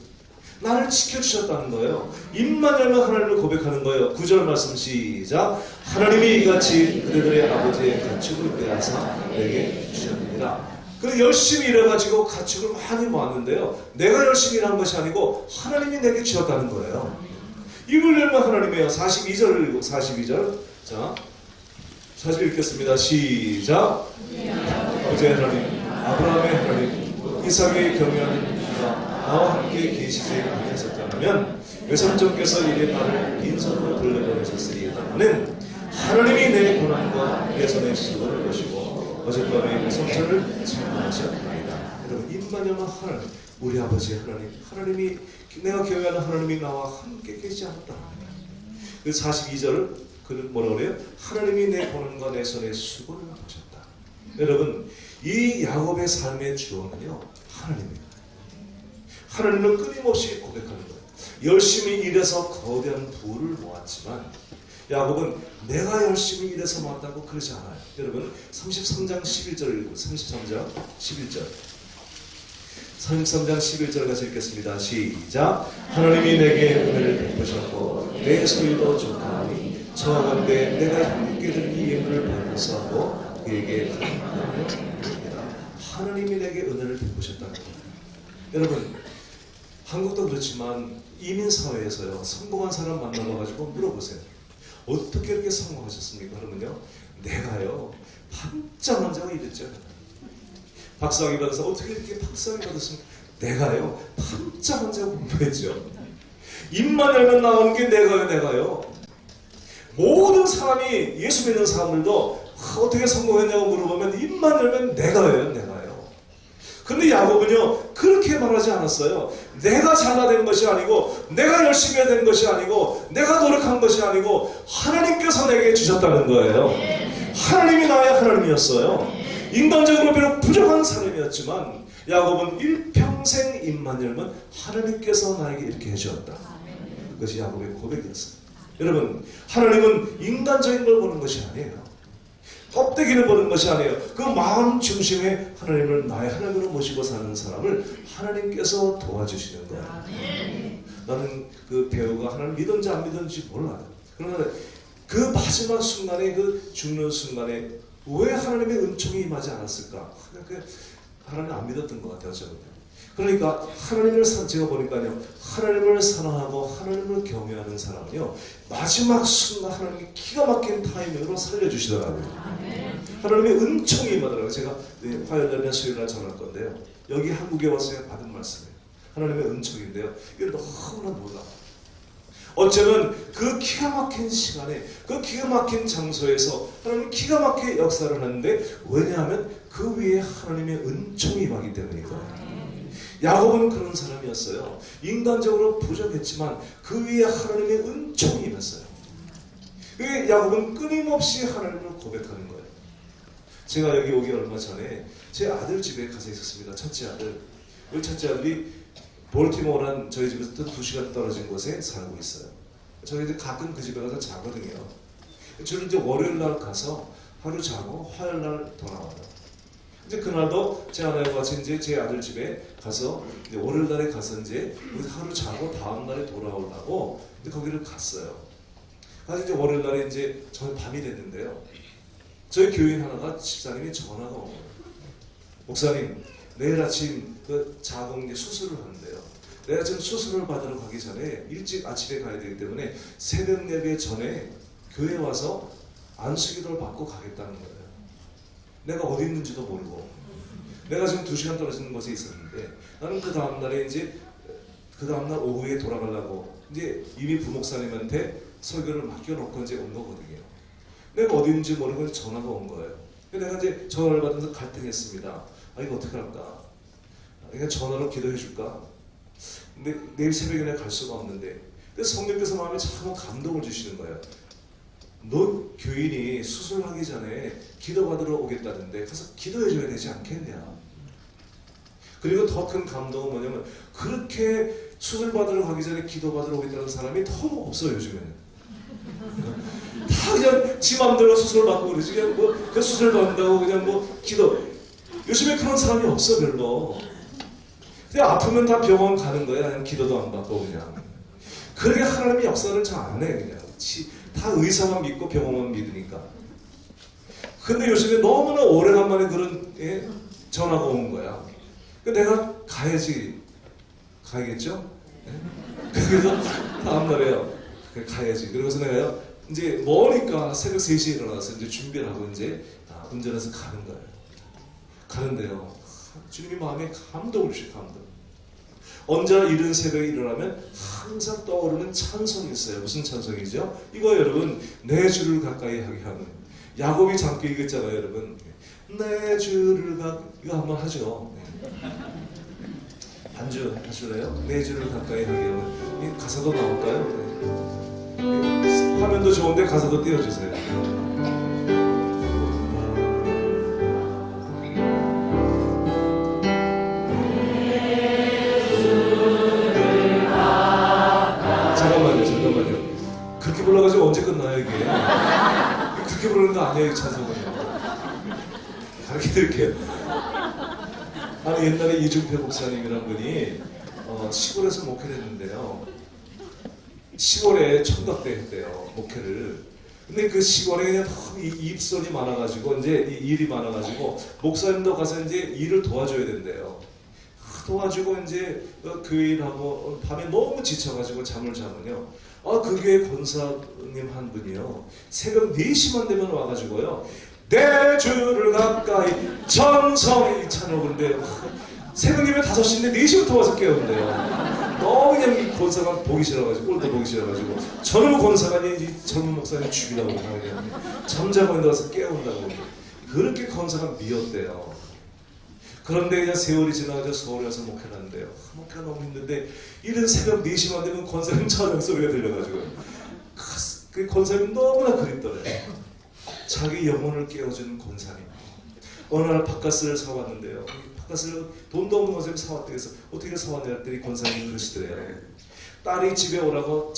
나를 지켜주셨다는 거예요. 입만 열면 하나님을 고백하는 거예요. 9절 말씀 시작. 하나님이 이같이 그들의 아버지의 가축을 빼앗아 내게 주셨느니라. 그래서 열심히 일해가지고 가축을 많이 모았는데요, 내가 열심히 일한 것이 아니고 하나님이 내게 주셨다는 거예요. 입을 열면 하나님이에요. 42절을 읽고 42절 자 40절 읽겠습니다. 시작. 아버지의 하나님, 아브라함의 하나님, 이삭의 경외하는 나와 함께 계시지 않으셨다면 외삼촌께서 이래 나를 빈손으로 돌려보내셨으니 나는 하나님이 내 고난과 내 손의 수고를 보시고 어젯밤에 외삼촌을 책망하셨나이다. 여러분, 입만 열면 하나님, 우리 아버지 하나님, 하나님이 내가 경외하는 하나님이 나와 함께 계시지 않았다. 그 42절 그는 뭐라고 그래요? 하나님이 내 고난과 내 손의 수고를 보셨다. 여러분, 이 야곱의 삶의 주어는요, 하나님입니다. 하나님을 끊임없이 고백하는 거예요. 열심히 일해서 거대한 부를 모았지만 야곱은 내가 열심히 일해서 모았다고 그러지 않아요. 여러분, 33장 11절 읽고 33장 11절 33장 11절 같이 읽겠습니다. 시작. 하나님이 내게 은혜를 베푸셨고 내 소유도 좋다하니 청하건대 내가 형님께들 이 예물을 받으소서 그에게 감사합니다. 하나님이 내게 은혜를 베푸셨다는 거예요. 여러분, 한국도 그렇지만 이민사회에서요, 성공한 사람 만나봐가지고 물어보세요. 어떻게 이렇게 성공하셨습니까? 그러면요, 내가요 한자만자가 이랬죠. 박사학위 받아서 어떻게 이렇게 박사학위 받았습니까? 내가요 한자만자가 공부했죠. 입만 열면 나오는 게 내가요. 모든 사람이, 예수 믿는 사람들도 어떻게 성공했냐고 물어보면 입만 열면 내가요. 근데 야곱은요, 그렇게 말하지 않았어요. 내가 잘나된 것이 아니고, 내가 열심히 해야 된 것이 아니고, 내가 노력한 것이 아니고, 하나님께서 내게 주셨다는 거예요. 하나님이 나의 하나님이었어요. 인간적으로 비록 부족한 사람이었지만 야곱은 일평생 입만 열면 하나님께서 나에게 이렇게 해주었다. 그것이 야곱의 고백이었어요. 여러분, 하나님은 인간적인 걸 보는 것이 아니에요. 껍데기를 보는 것이 아니에요. 그 마음 중심에 하나님을 나의 하나님으로 모시고 사는 사람을 하나님께서 도와주시는 거예요. 나는 그 배우가 하나님 믿은지 안 믿은지 몰라요. 그러나 그 마지막 순간에, 그 죽는 순간에 왜 하나님의 은총이 임하지 않았을까? 하나님 안 믿었던 것 같아요, 저는. 그러니까 하나님을 제가 보니까요, 하나님을 사랑하고 하나님을 경외하는 사람은요, 마지막 순간 하나님이 기가 막힌 타이밍으로 살려주시더라고요. 하나님의 은총이 임하더라고요. 제가 화요일날 수요일날 전할 건데요, 여기 한국에 와서 제가 받은 말씀이에요. 하나님의 은총인데요, 이게 너무나 놀라워요. 어쩌면 그 기가 막힌 시간에, 그 기가 막힌 장소에서 하나님이 기가 막히게 역사를 하는데, 왜냐하면 그 위에 하나님의 은총이 임하기 때문이거든요. 야곱은 그런 사람이었어요. 인간적으로 부족했지만 그 위에 하나님의 은총이 임했어요. 야곱은 끊임없이 하나님을 고백하는 거예요. 제가 여기 오기 얼마 전에 제 아들 집에 가서 있었습니다. 첫째 아들. 우리 첫째 아들이 볼티모어란 저희 집에서 2시간 떨어진 곳에 살고 있어요. 저희들 가끔 그 집에 가서 자거든요. 주로 이제 월요일 날 가서 하루 자고 화요일 날 돌아와요. 이제 그날도 제 아내와 같이 이제 제 아들 집에 가서 이제 월요일 날에 가서 이제 하루 자고 다음 날에 돌아오려고 이제 거기를 갔어요. 그래서 이제 월요일 날에 이제 저희 밤이 됐는데요, 저희 교인 하나가 집사님이 전화가 온 거예요. 목사님, 내일 아침 그 자궁 수술을 하는데요. 내가 지금 수술을 받으러 가기 전에 일찍 아침에 가야 되기 때문에 새벽 예배 전에 교회 와서 안수기도를 받고 가겠다는 거예요. 내가 어디 있는지도 모르고 내가 지금 2시간 떨어지는 곳에 있었는데 나는 그 다음날에 이제 그 다음날 오후에 돌아가려고 이제 이미 부목사님한테 설교를 맡겨놓고 이제 온 거거든요. 내가 어디 있는지 모르고 전화가 온 거예요. 내가 이제 전화를 받으면서 갈등했습니다. 아, 이거 어떻게 할까? 그냥 전화로 기도해 줄까? 근데 내일 새벽에 내가 갈 수가 없는데. 그래서 성령께서 마음에 참 감동을 주시는 거예요. 너 교인이 수술하기 전에 기도받으러 오겠다는데 가서 기도해줘야 되지 않겠냐? 그리고 더 큰 감동은 뭐냐면 그렇게 수술받으러 가기 전에 기도받으러 오겠다는 사람이 너무 없어요, 요즘에는. 다 그냥 지 맘대로 수술을 받고 그러지. 그냥 뭐 그 수술 받는다고 그냥 뭐 기도. 요즘에 그런 사람이 없어, 별로. 그냥 아프면 다 병원 가는 거야. 그냥 기도도 안 받고 그냥. 그렇게 하나님의 역사를 잘 안 해, 그냥. 다 의사만 믿고 병원만 믿으니까. 근데 요즘에 너무나 오래간만에 그런 전화가 오는 거야. 내가 가야지. 가야겠죠? 그래서 다음날에요. 가야지. 그러고서 내가요, 이제 머니까 새벽 3시에 일어나서 이제 준비를 하고 이제 운전해서 가는 거예요. 가는데요. 주님이 마음에 감동을 주셔, 감동. 언제나 이른 새벽에 일어나면 항상 떠오르는 찬송이 있어요. 무슨 찬송이죠? 이거 여러분, 내 주를 가까이 하게 하는. 야곱이 잠깐 읽었잖아요, 여러분. 내 주를 이거 한번 하죠. 반주 하실래요? 내 주를 가까이 하게 하는. 이 가사도 나올까요? 네. 화면도 좋은데 가사도 띄워주세요. 그렇게 불러가지고 언제 끝나요, 이게? 그렇게 부르는 거 아니에요, 이 찬송은. 가르쳐 드릴게요. 아니, 옛날에 이중표 목사님이란 분이 시골에서 목회를 했는데요. 시골에 청각대 했대요, 목회를. 근데 그 시골에 그냥 입선이 많아가지고, 이제 일이 많아가지고, 목사님도 가서 이제 일을 도와줘야 된대요. 도와주고 이제 교회 일하고 밤에 너무 지쳐가지고 잠을 자면요. 그 교회 권사님 한 분이요. 새벽 4시만 되면 와가지고요. 내 주를 가까이 천성이 찬양을 하는데 새벽 예배 5시인데 4시부터 와서 깨운대요. 너무 그냥 이 권사가 보기 싫어가지고 꼴도 보기 싫어가지고 저놈의 권사가 이 젊은 목사님 죽이라고 그냥 잠자고 있는 와서 깨운다고 그렇게 권사가 미웠대요. 그런데 그냥 세월이 지나가서 서울에 와서 목회를 하는데요. 목회가 너무 힘든데 이른 새벽 4시만 되면 권사님 찬양 소리가 들려가지고 그 권사님 너무나 그립더래요. 자기 영혼을 깨워주는 권사님. 어느 날 바카스를 사왔는데요. 바카스를 돈도 없는 권사님 사왔대. 그래서 어떻게 사왔냐 했더니 권사님이 그러시더래요. 딸이 집에 오라고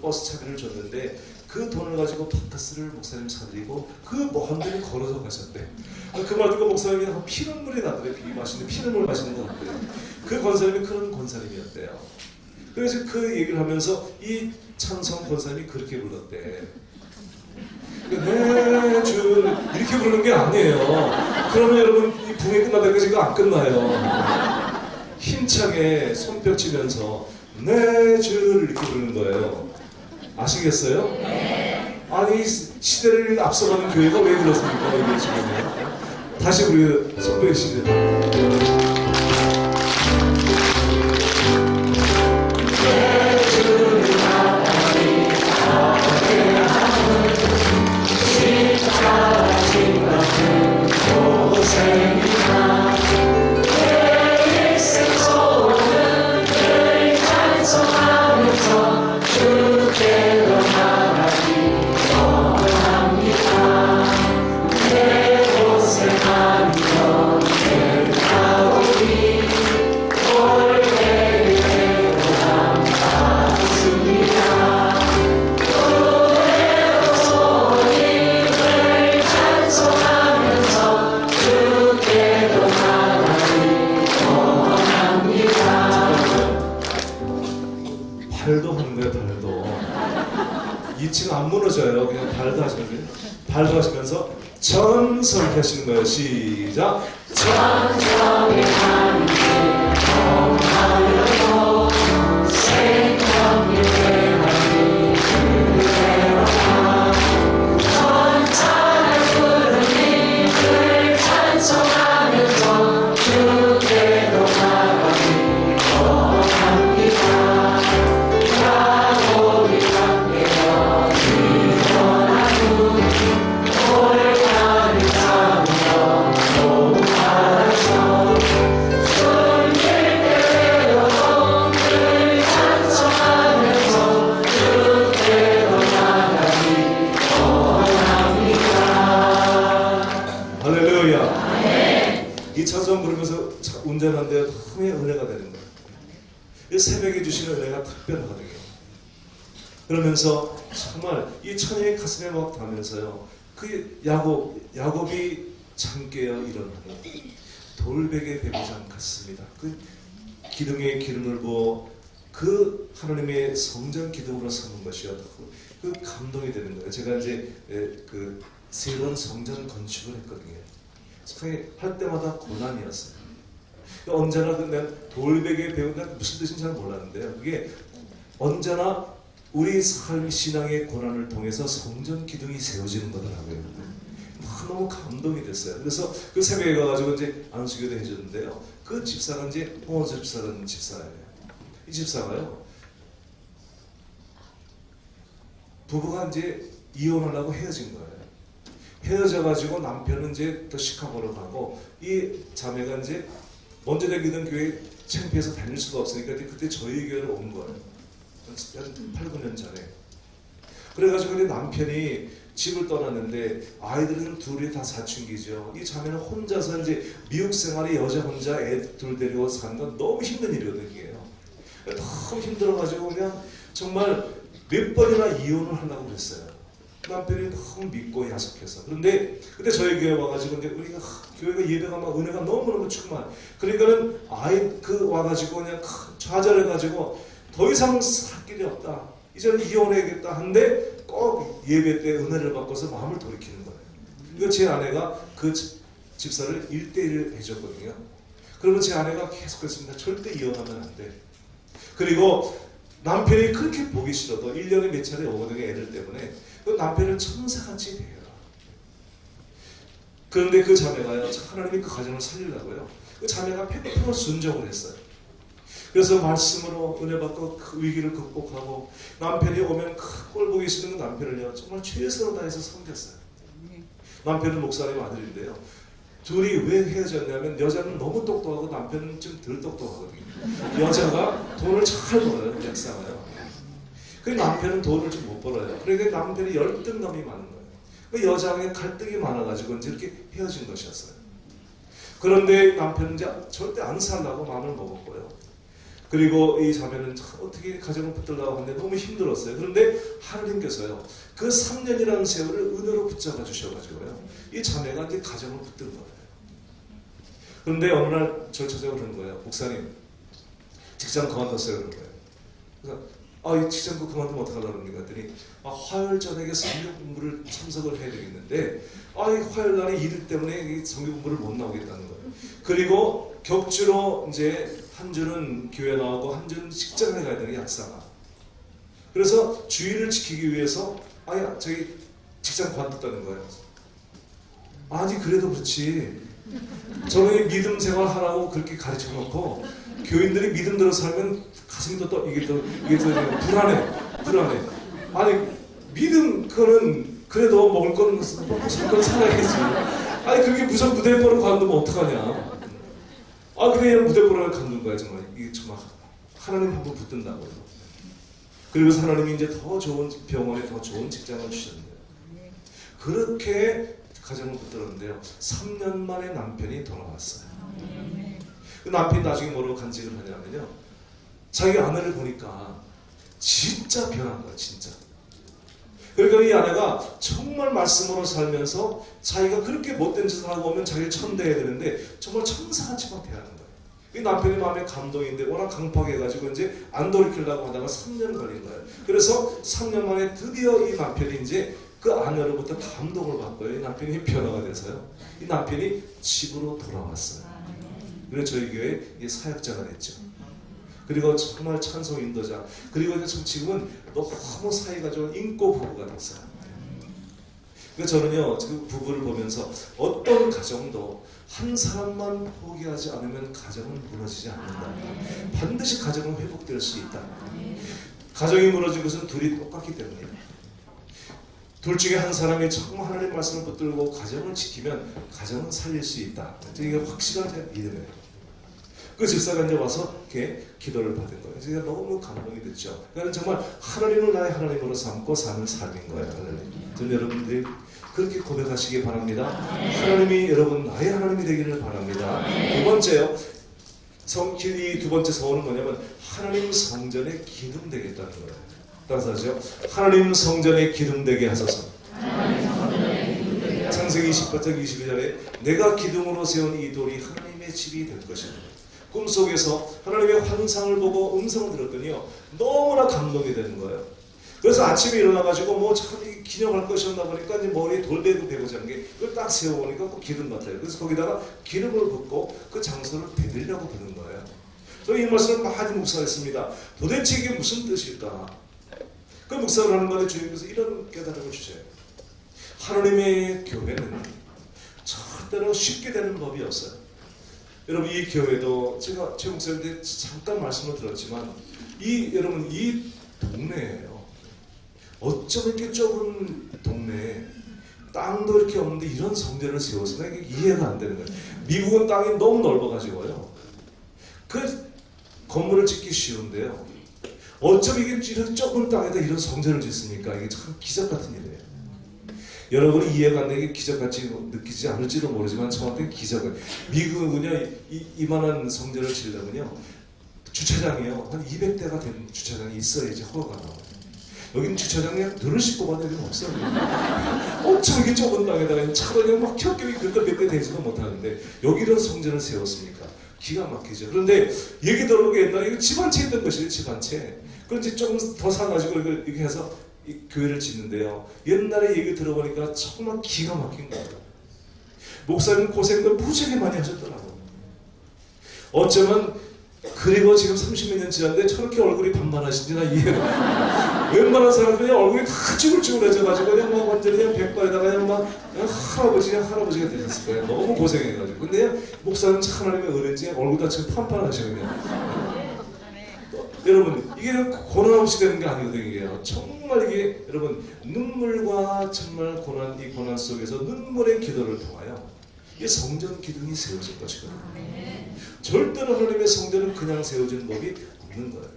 버스 차비를 줬는데 그 돈을 가지고 바카스를 목사님 사드리고 그 먼 데를 걸어서 가셨대. 그 말 듣고 목사님이 피눈물이 나더래. 피눈물 마시는 것 같대요. 그 권사님이 그런 권사님이었대요. 그래서 그 얘기를 하면서 이 찬성 권사님이 그렇게 불렀대. 내 주 이렇게 부르는 게 아니에요. 그러면 여러분 이 붕이 끝날 때까지 이거 안 끝나요. 힘차게 손뼉 치면서 내 주를 이렇게 부르는 거예요. 아시겠어요? 네. 아니 시대를 앞서가는 교회가 왜 그렇습니까? 이게 지금요. 다시 우리 손뼉 시대. 2층 안 무너져요. 그냥 발도 하시면 돼요. 발도 하시면서 천성 하시는 거예요. 시작. 천성의 하늘을 경하여도 생명의 하늘 그대로가 천천한 구름님을 찬송하면서 주께로 나가기 원합니다. 야곱이 함께여 일어나고 올가을 잡으며 동하여서 숨길 때 외로움을 찬송하면서 주께로 나가기 원합니다. 할렐루야. 이 찬송 부르면서 운전하는데 너무 은혜가 되는 거예요. 이 새벽에 주시는 은혜가 특별하거든요. 그러면서 정말 이 찬양이 가슴에 막 닿으면서요. 그 야곱이 잠 깨어 일어나니 돌베개 배부장 같습니다. 그 기둥에 기름을 부어 그 하나님의 성전 기둥으로 삼은 것이요. 그 감동이 되는 거예요. 제가 이제 그 새로운 성전 건축을 했거든요. 할 때마다 고난이었어요. 언제나 그냥 돌베개 배운다 무슨 뜻인지 잘 몰랐는데요. 그게 언제나 우리 삶 신앙의 고난을 통해서 성전 기둥이 세워지는 거더라고요. 너무 감동이 됐어요. 그래서 그 새벽에 가가지고 이제 안수교도 해줬는데요. 그 집사가 이제 홍원수 집사라는 집사예요. 이 집사가요. 부부가 이제 이혼하려고 헤어진 거예요. 헤어져가지고 남편은 이제 또 시카고로 가고 이 자매가 이제 먼저 다니던 교회 창피해서 다닐 수가 없으니까 그때 저희 교회로 온 거예요. 한 8, 9년 전에. 그래가지고 남편이 집을 떠났는데 아이들은 둘이 다 사춘기죠. 이 자매는 혼자서 이제 미국 생활에 여자 혼자 애 둘 데리고 사는 건 너무 힘든 일이거든요. 너무 힘들어가지고 그냥 정말 몇 번이나 이혼을 하려고 그랬어요. 남편이 너무 믿고 야속해서. 그런데 그때 저희 교회 와가지고 이제 우리가 교회가 예배가 막 은혜가 너무너무 충만. 그러니까는 와가지고 그냥 좌절해가지고 더 이상 살 길이 없다. 이제는 이혼해야겠다 한데 꼭 예배 때 은혜를 받고서 마음을 돌이키는 거예요. 그리고 제 아내가 그 집사를 1대1 해줬거든요. 그러면 제 아내가 계속 그랬습니다. 절대 이혼하면 안 돼. 그리고 남편이 그렇게 보기 싫어도 1년에 몇 차례 오거든요. 애들 때문에. 그 남편을 천사같이 대해라. 그런데 그 자매가요. 하나님이 그 가정을 살리려고요. 그 자매가 100% 순종을 했어요. 그래서 말씀으로 은혜 받고 그 위기를 극복하고 남편이 오면 꼴 보기 싫은 남편을요. 정말 최선을 다해서 섬겼어요. 남편은 목사님 아들인데요. 둘이 왜 헤어졌냐면 여자는 너무 똑똑하고 남편은 좀 덜 똑똑하거든요. 여자가 돈을 잘 벌어요. 약사가요. 그 남편은 돈을 좀 못 벌어요. 그러니까 남편이 열등감이 많은 거예요. 그 여자의 갈등이 많아가지고 이제 이렇게 헤어진 것이었어요. 그런데 남편은 이제 절대 안 살라고 마음을 먹었고요. 그리고 이 자매는 어떻게 가정을 붙들려고 하는데 너무 힘들었어요. 그런데 하나님께서요. 그 3년이라는 세월을 은혜로 붙잡아 주셔가지고요. 이 자매가 이제 가정을 붙든 거예요. 그런데 어느 날 저를 찾아오고 그러는 거예요. 목사님, 직장 그만뒀어요. 그러는 거예요. 그래서 이 직장 그만두면 어떡하려고 그럽니까? 그랬더니 화요일 저녁에 성경 공부를 참석을 해야 되겠는데 이 화요일 날에 일 때문에 성경 공부를 못 나오겠다는 거예요. 그리고 격주로 이제 한 주는 교회 나오고 한 주는 직장에 가야 되는 약사가. 그래서 주의를 지키기 위해서 저희 직장 관뒀다는 거예요. 아니 그래도 그렇지. 저는 믿음 생활 하라고 그렇게 가르쳐 놓고 교인들이 믿음대로 살면 가슴이 이게 불안해. 아니 믿음 그거는 그래도 먹을 건 먹고 살 건 살아야지. 아니 그게 무슨 무대포를 관두면 어떡하냐. 그냥 무대포를 관둔 거야 정말. 이게 정말 하나님 한 번 붙든다고요. 그리고 하나님이 이제 더 좋은 병원에 더 좋은 직장을 주셨는데요. 그렇게 가정을 붙들었는데요. 3년 만에 남편이 돌아왔어요. 그 남편이 나중에 뭐라고 간증을 하냐면요. 자기 아내를 보니까 진짜 변한 거야, 진짜. 그러니까 이 아내가 정말 말씀으로 살면서 자기가 그렇게 못된 짓을 하고 오면 자기를 천대해야 되는데 정말 천사같이 막 대하는 거예요. 이 남편이 마음에 감동인데 워낙 강팍해 가지고 이제 안 돌이키려고 하다가 3년 걸린 거예요. 그래서 3년 만에 드디어 이 남편이 이제 그 아내로부터 감동을 받고요. 이 남편이 변화가 돼서요. 이 남편이 집으로 돌아왔어요. 그래서 저희 교회 사역자가 됐죠. 그리고 정말 찬송 인도자. 그리고 지금은 너무 사이가 좋은 인고 부부가 됐어요. 그래서 저는요, 그 부부를 보면서 어떤 가정도 한 사람만 포기하지 않으면 가정은 무너지지 않는다. 반드시 가정은 회복될 수 있다. 가정이 무너진 것은 둘이 똑같기 때문이에요. 둘 중에 한 사람이 정말 하나님 말씀을 붙들고 가정을 지키면 가정은 살릴 수 있다. 이게 확실한 제 믿음이에요. 그 집사가 이제 와서 이렇게 기도를 받은 거예요. 제가 너무 감동이 됐죠. 그러니까 정말 하나님을 나의 하나님으로 삼고 사는 삶인 거예요. 하나님. 저는 여러분들이 그렇게 고백하시기 바랍니다. 하나님이 여러분 나의 하나님이 되기를 바랍니다. 두 번째요. 이 두 번째 서원은 뭐냐면 하나님 성전에 기둥 되겠다는 거예요. 따라서 하죠. 하나님 성전에 기둥 되게 하소서. 창세기 28장 22절에 내가 기둥으로 세운 이 돌이 하나님의 집이 될 것이다. 꿈속에서 하나님의 환상을 보고 음성을 들었더니요. 너무나 감동이 되는 거예요. 그래서 아침에 일어나가지고 뭐 참 기념할 것이었나 보니까 이제 머리에 돌배고 배고자 하는 게 그걸 딱 세워보니까 꼭 기름 같아요. 그래서 거기다가 기름을 붓고 그 장소를 대들려고 부는 거예요. 저는 이 말씀을 많이 묵상했습니다. 도대체 이게 무슨 뜻일까? 그 묵상을 하는 건데 주님께서 이런 깨달음을 주세요. 하나님의 교회는 절대로 쉽게 되는 법이 없어요. 여러분 이 교회도 제가 최 목사님한테 잠깐 말씀을 들었지만 여러분 이 동네예요. 어쩜 이렇게 좁은 동네에 땅도 이렇게 없는데 이런 성전을 세워서 이게 이해가 안 되는 거예요. 미국은 땅이 너무 넓어가지고요. 그 건물을 짓기 쉬운데요. 어쩜 이게 이런 좁은 땅에다 이런 성전을 짓습니까? 이게 참 기적 같은 일이에요. 여러분이 이해가 안 되게 기적같이 느끼지 않을지도 모르지만 저한테는 기적은 미국은요 이만한 성전을 지으려면요 주차장이요 한 200대가 된 주차장이 있어야지 허가가 나와요. 여기는 주차장에 늘을 싣고 가는 데는 없어요. 엄청 이게 좁은 땅에다가 차로 그냥 막 겹겹이 그렇게 몇 대 되지도 못하는데 여기 이런 성전을 세웠습니까? 기가 막히죠. 그런데 얘기 들어보게 옛날에 이거 집 한 채 있던 것이에요. 집 한 채. 그런지 조금 더 사가지고 이렇게 해서 이 교회를 짓는데요. 옛날에 얘기 들어보니까 정말 기가 막힌 거예요. 목사님 고생도 무지하게 많이 하셨더라고요. 어쩌면 그리고 지금 30몇 년 지났는데 저렇게 얼굴이 반반하신지 나 이해가 웬만한 사람들이 얼굴이 다 쭈글쭈글해져가지고 그냥 막 완전히 그냥 백발에다가 그냥 할아버지가 되셨을 거예요. 너무 고생해가지고. 근데 목사님 참 하나님의 은혜인지 얼굴 다 지금 판판하시거든요. 여러분 이게 고난 없이 되는 게 아니거든요. 이게 정말 이게 여러분 눈물과 정말 이 고난 속에서 눈물의 기도를 통하여 이 성전 기둥이 세워질 것이거든요. 절대로 하나님의 성전은 그냥 세워진 법이 없는 거예요.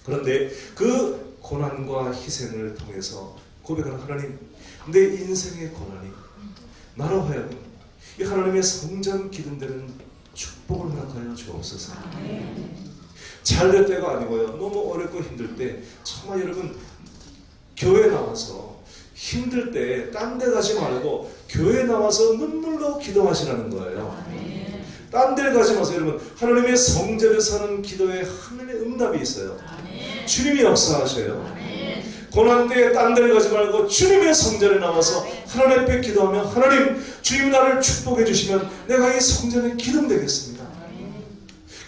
그런데 그 고난과 희생을 통해서 고백하는 하나님, 내 인생의 고난이 나로 하여금 이 하나님의 성전 기둥되는 축복을 허락하여 주옵소서. 잘 될 때가 아니고요. 너무 어렵고 힘들 때 정말 여러분 교회 나와서 힘들 때 딴 데 가지 말고 교회 나와서 눈물로 기도하시라는 거예요. 딴 데 가지 마세요. 여러분 하나님의 성전에 사는 기도에 하나님의 응답이 있어요. 주님이 역사하셔요. 고난 때에 딴 데를 가지 말고 주님의 성전에 나와서 하나님 앞에 기도하면 하나님 주님 나를 축복해 주시면 내가 이 성전에 기둥 되겠습니다.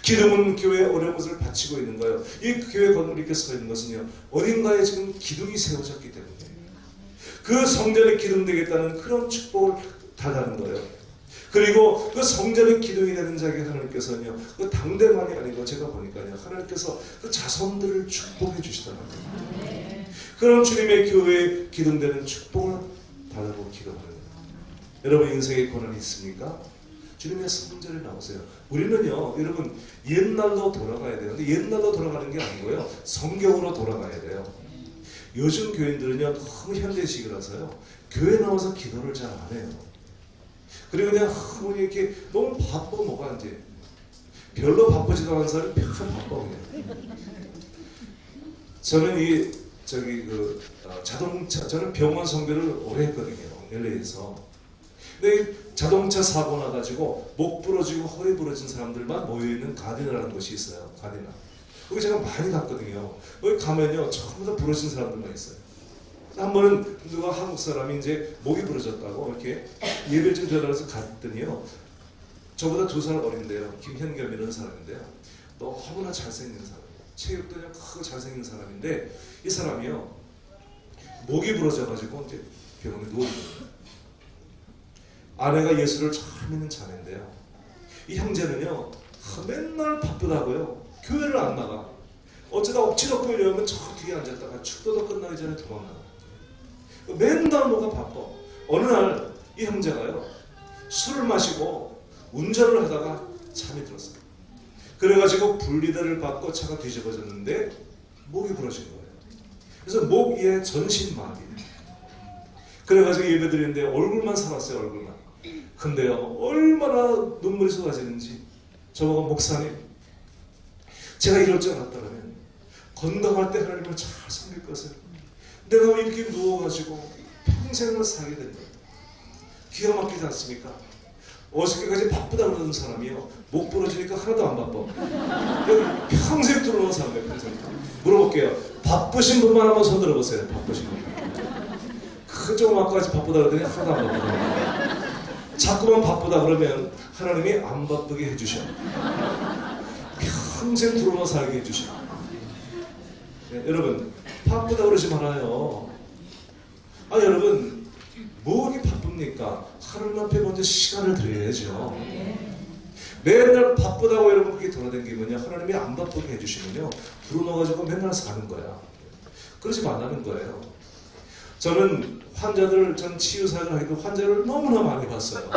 기둥은 교회에 어려운 것을 바치고 있는 거예요. 이 교회 건물이 이렇게 서 있는 것은요 어딘가에 지금 기둥이 세워졌기 때문에 그 성전에 기둥 되겠다는 그런 축복을 달라는 거예요. 그리고 그 성전의 기둥이 되는 자에게 하나님께서는요 그 당대만이 아니고 제가 보니까요 하나님께서 그 자손들을 축복해 주시더라고요. 그런 주님의 교회에 기둥되는 축복을 달라고 기도하는 거예요. 여러분 인생에 고난이 있습니까? 주님의 성전에 나오세요. 우리는요 여러분 옛날로 돌아가야 돼요. 근데 옛날로 돌아가는 게 아니고요 성경으로 돌아가야 돼요. 요즘 교인들은요 너무 현대식이라서요 교회 나와서 기도를 잘 안 해요. 그리고 그냥 이렇게 너무 바빠 뭐가 이제 별로 바쁘지도 않은 사람이 참 바빠 그냥. 저는 자동차 저는 병원 선교를 오래 했거든요 LA에서. 근데 자동차 사고 나가지고 목 부러지고 허리 부러진 사람들만 모여있는 가디나라는 곳이 있어요. 가디나. 거기 제가 많이 갔거든요. 거기 가면요 전부 다 부러진 사람들만 있어요. 한 번은 누가 한국 사람이 이제 목이 부러졌다고 이렇게 예배를 좀 전화해서 갔더니요, 저보다 2살 어린데요, 김현겸이라는 사람인데요, 너무나 잘생긴 사람이에요. 체격도 그냥 크고 잘생긴 사람인데, 이 사람이요 목이 부러져가지고 이제 병원에 누워있거든요. 아내가 예수를 잘 믿는 자매인데요, 이 형제는요 맨날 바쁘다고요 교회를 안 나가. 어쩌다 억지로 보이려면 저 뒤에 앉았다가 축도도 끝나기 전에 도망가. 맨날 뭐가 바빠. 어느 날 이 형제가요 술을 마시고 운전을 하다가 잠이 들었어요. 그래가지고 분리대를 받고 차가 뒤집어졌는데 목이 부러진 거예요. 그래서 목 위에 전신마비. 그래가지고 예배드리는데 얼굴만 살았어요. 얼굴만. 근데요 얼마나 눈물이 쏟아지는지 저보고, 목사님, 제가 이럴 줄 알았다면 건강할 때 하나님을 잘 섬길 것을, 내가 이렇게 누워가지고 평생을 살게 된 거예요. 기가 막히지 않습니까? 어저께까지 바쁘다 그러던 사람이요 목 부러지니까 하나도 안 바빠. 평생 뚫어놓은 사람이에요. 평생. 물어볼게요. 바쁘신 분만 한번 손 들어보세요. 바쁘신 분. 그쪽 아까까지 바쁘다 그러더니 하나도 안 바쁘다. 자꾸만 바쁘다 그러면 하나님이 안 바쁘게 해주셔. 평생 뚫어놓아 살게 해주셔. 네, 여러분 바쁘다 그러지 말아요. 여러분 뭐가 바쁩니까? 하나님 앞에 먼저 시간을 드려야죠. 맨날 바쁘다고 여러분 그렇게 돌아다니면요 하나님이 안 바쁘게 해주시면요 불어넣어가지고 맨날 사는 거야. 그러지 말라는 거예요. 저는 환자들, 전 치유사역을 하기도 환자를 너무나 많이 봤어요.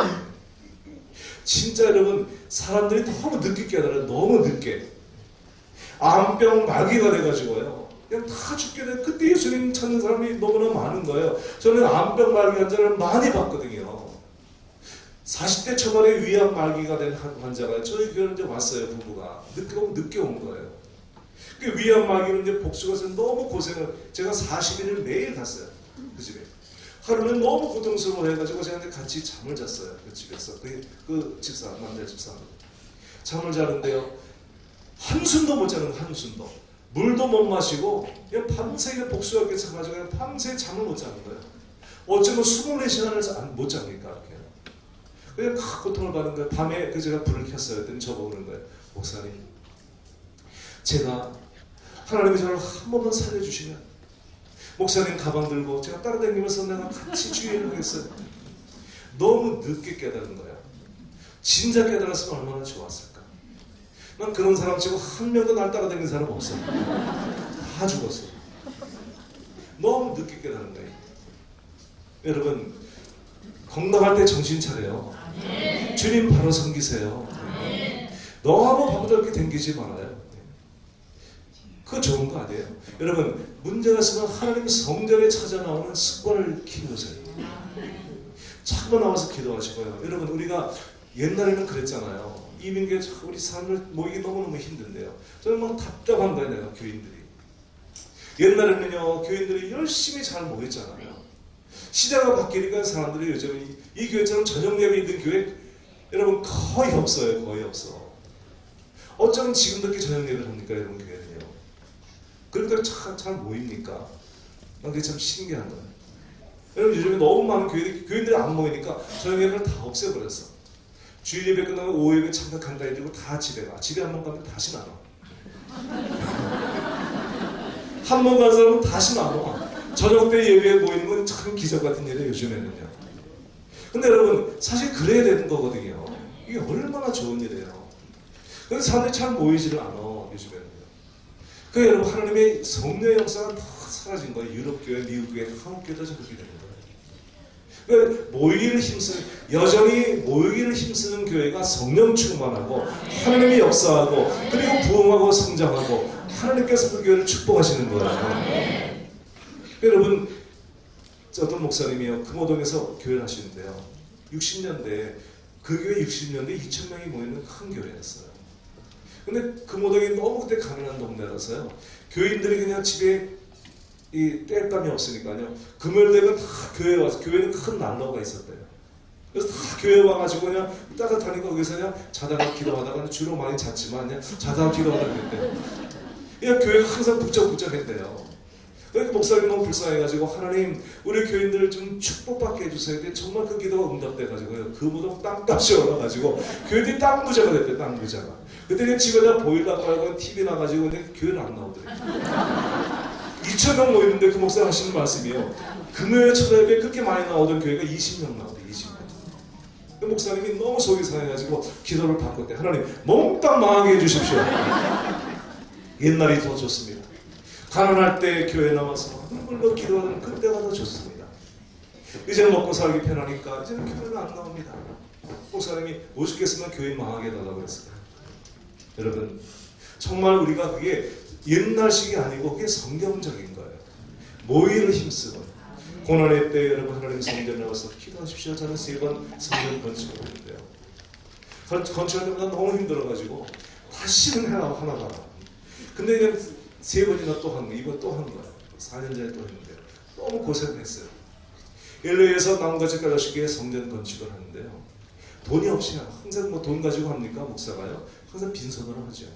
진짜 여러분 사람들이 너무 늦게 깨달아요. 너무 늦게. 암병 말기가 돼가지고요 그냥 다 죽게 돼. 그때 예수님 찾는 사람이 너무나 많은 거예요. 저는 암병 말기 환자를 많이 봤거든요. 40대 초반에 위암 말기가 된 환자가 저희 교회에 이제 왔어요. 부부가 늦게 온 거예요. 그 위암 말기는 이제 복수가 돼서 너무 고생을, 제가 40일을 매일 갔어요. 그 집에. 하루는 너무 고통스러워 해가지고 제가 같이 잠을 잤어요. 그 집에서. 그 집사, 남자 집사. 잠을 자는데요 한숨도 못 자는 거예요. 한숨도. 물도 못 마시고 그냥 밤새 복수가 이렇게 차가지고 그냥 밤새 잠을 못 자는 거예요. 어쩌면 24시간을 못 잡니까? 이렇게. 그냥 다 고통을 받는 거예요. 밤에 제가 불을 켰어요. 그랬더니 저보고 그러는 거예요. 목사님, 제가 하나님이 저를 한 번만 살려주시면 목사님 가방 들고 제가 따라다니면서 내가 같이 주의를 하겠어요. 너무 늦게 깨달은 거야. 진작 깨달았으면 얼마나 좋았을까. 난 그런 사람 치고 한 명도 날 따라다니는 사람 없어. 다 죽었어. 너무 늦게 깨달은 거예요. 여러분 건강할 때 정신 차려요. 주님 바로 섬기세요. 너무 바보다 이렇게 댕기지 말아요. 그거 좋은 거 아니에요. 여러분 문제가 있으면 하나님 성전에 찾아 나오는 습관을 키우세요. 자꾸 나와서 기도하시고요. 여러분 우리가 옛날에는 그랬잖아요. 이민교회 우리 사람들 모이기 너무너무 힘든데요. 저는 막 답답한 거예요. 내가 교인들이. 옛날에는요 교인들이 열심히 잘 모였잖아요. 시대가 바뀌니까 사람들이 요즘 이 교회처럼 저녁 예배 있는 교회 여러분 거의 없어요. 거의 없어. 어쩌면 지금도 이렇게 저녁 예배를 합니까? 여러분 교회는요. 그러니까 잘 모입니까? 난 그게 참 신기한 거예요. 여러분 요즘에 너무 많은 교인들이 안 모이니까 저녁 예배를 다 없애버렸어. 주일 예배 끝나면 오후 예배 참석한다 해주고 다 집에 가. 집에 한 번 가면 다시 안 와. 한 번 간 사람은 다시 안 와. 저녁 때 예배에 모이는 건 참 기적 같은 일이에요. 요즘에는요. 근데 여러분 사실 그래야 되는 거거든요. 이게 얼마나 좋은 일이에요. 근데 사람들이 잘 모이지를 않아. 요즘에는요. 그 여러분 하나님의 성령의 역사가 다 사라진 거예요. 유럽교회, 미국교회, 한국교회도 그렇게 되는 거예요. 그러니까 모이기를 힘쓰는, 여전히 모이기를 힘쓰는 교회가 성령 충만하고 하나님이 역사하고 그리고 부흥하고 성장하고 하나님께서 그 교회를 축복하시는 거예요. 여러분 어떤 목사님이요 금호동에서 교회를 하시는데요 60년대 그 교회 60년대 2,000명이 모이는 큰 교회였어요. 근데 금호동이 너무 그때 가난한 동네라서요 교인들이 그냥 집에 이 땔감이 없으니까요 금요일 되면 다 교회에 와서 교회는 큰 난로가 있었대요. 그래서 다 교회 와가지고 그냥 따뜻하니까 거기서 그냥 자다가 기도하다가 주로 많이 잤지만 그냥 자다가 기도하다가 그랬대요. 그냥 교회가 항상 북적북적했대요. 그러니까 목사님 너무 불쌍해가지고 하나님 우리 교인들 좀 축복받게 해주세요. 근데 정말 그 기도가 응답돼가지고요. 그보다 땅값이 올라가지고 교인들이 땅 부자가 됐대요. 땅 부자가. 그때 그냥 집에다 보일러 깔고 TV 나가지고 근데 교회를 안 나오더래요. 2,000명 모이는데 그 목사 하시는 말씀이요. 금요일 초대에 그렇게 많이 나오던 교회가 20명 나오대. 20명. 그 목사님이 너무 속이 상해가지고 기도를 바꿨대. 하나님 몽땅 망하게 해주십시오. 옛날이 더 좋습니다. 가난할 때 교회 나와서 눈물로 기도하는 그때가 더 좋습니다. 이제는 먹고 살기 편하니까 이제는 교회는 안 나옵니다. 목사님이 오죽겠으면 교회 망하게 해달라고 했어요. 여러분 정말 우리가 그게 옛날식이 아니고 그게 성경적인 거예요. 모이를 힘쓰고 고난의 때 여러분 하나님 성전 나와서 기도하십시오. 저는 3번 성전 건축을 했는데요. 건축할 때마다 너무 힘들어가지고 다시는 해라 하나 봐라. 근데 그냥 3번이나 또 한 거, 이번 또 한 거예요. 4년 전에 또 했는데 너무 고생했어요. LA에서 나무가지 가족식의 성전 건축을 하는데요. 돈이 없이 항상 뭐 돈 가지고 합니까 목사가요? 항상 빈손으로 하죠.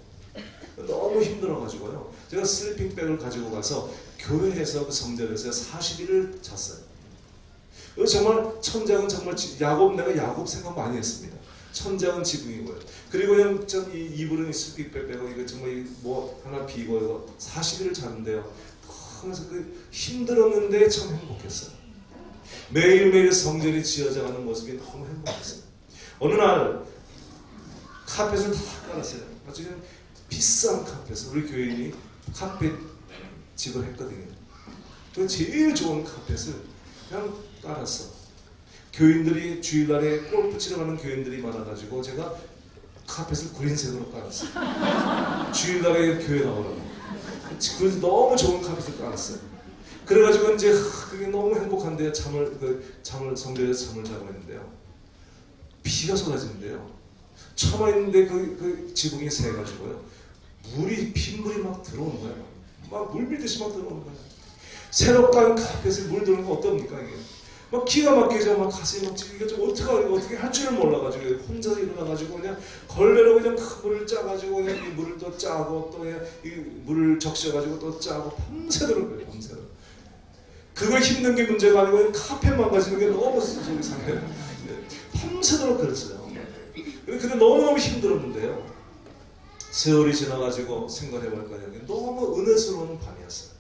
너무 힘들어가지고요. 제가 슬리핑백을 가지고 가서 교회에서 그 성전에서 40일을 잤어요. 정말 천장은 정말 내가 야곱 생각 많이 했습니다. 천장은 지붕이고요. 그리고 그냥 전 이불은 슬리핑백 빼고 이거 정말 뭐 하나 비고 이거 40일을 잤는데요. 하면서 그 힘들었는데 참 행복했어요. 매일매일 성전이 지어져가는 모습이 너무 행복했어요. 어느 날 카펫을 다 깔았어요. 아주 그냥 비싼 카펫을 우리 교인이 카펫 집을 했거든요. 그 제일 좋은 카펫을 그냥 깔았어. 교인들이 주일날에 골프 치러 가는 교인들이 많아가지고 제가 카펫을 그린색으로 깔았어요. 주일날에 교회 나오라고. 그래서 너무 좋은 카펫을 깔았어요. 그래가지고 이제 그게 너무 행복한데 성전에서 잠을 자고 있는데요. 비가 쏟아지는데요. 처마 있는데 그 지붕이 새가지고요. 빗물이 막 들어오는 거예요. 막 물밀듯이 막 들어오는 거예요. 새로 깔은 카펫에 물 들어오는 거 어떻습니까 이게? 막 기가 막히죠. 막 가슴이 막 이게 좀 어떻게 할 줄을 몰라가지고 혼자 일어나가지고 그냥 걸레로 그냥 큰 물을 짜가지고 그냥 이 물을 또 짜고 또 그냥 이 물을 적셔가지고 또 짜고 밤새도록 그래요. 밤새도록. 그거 힘든 게 문제가 아니고 그냥 카펫 망가지는 게 너무 속이 상해요. 밤새도록 그랬어요. 근데 너무너무 힘들었는데요. 세월이 지나가지고 생각해보니까 너무 은혜스러운 밤이었어요.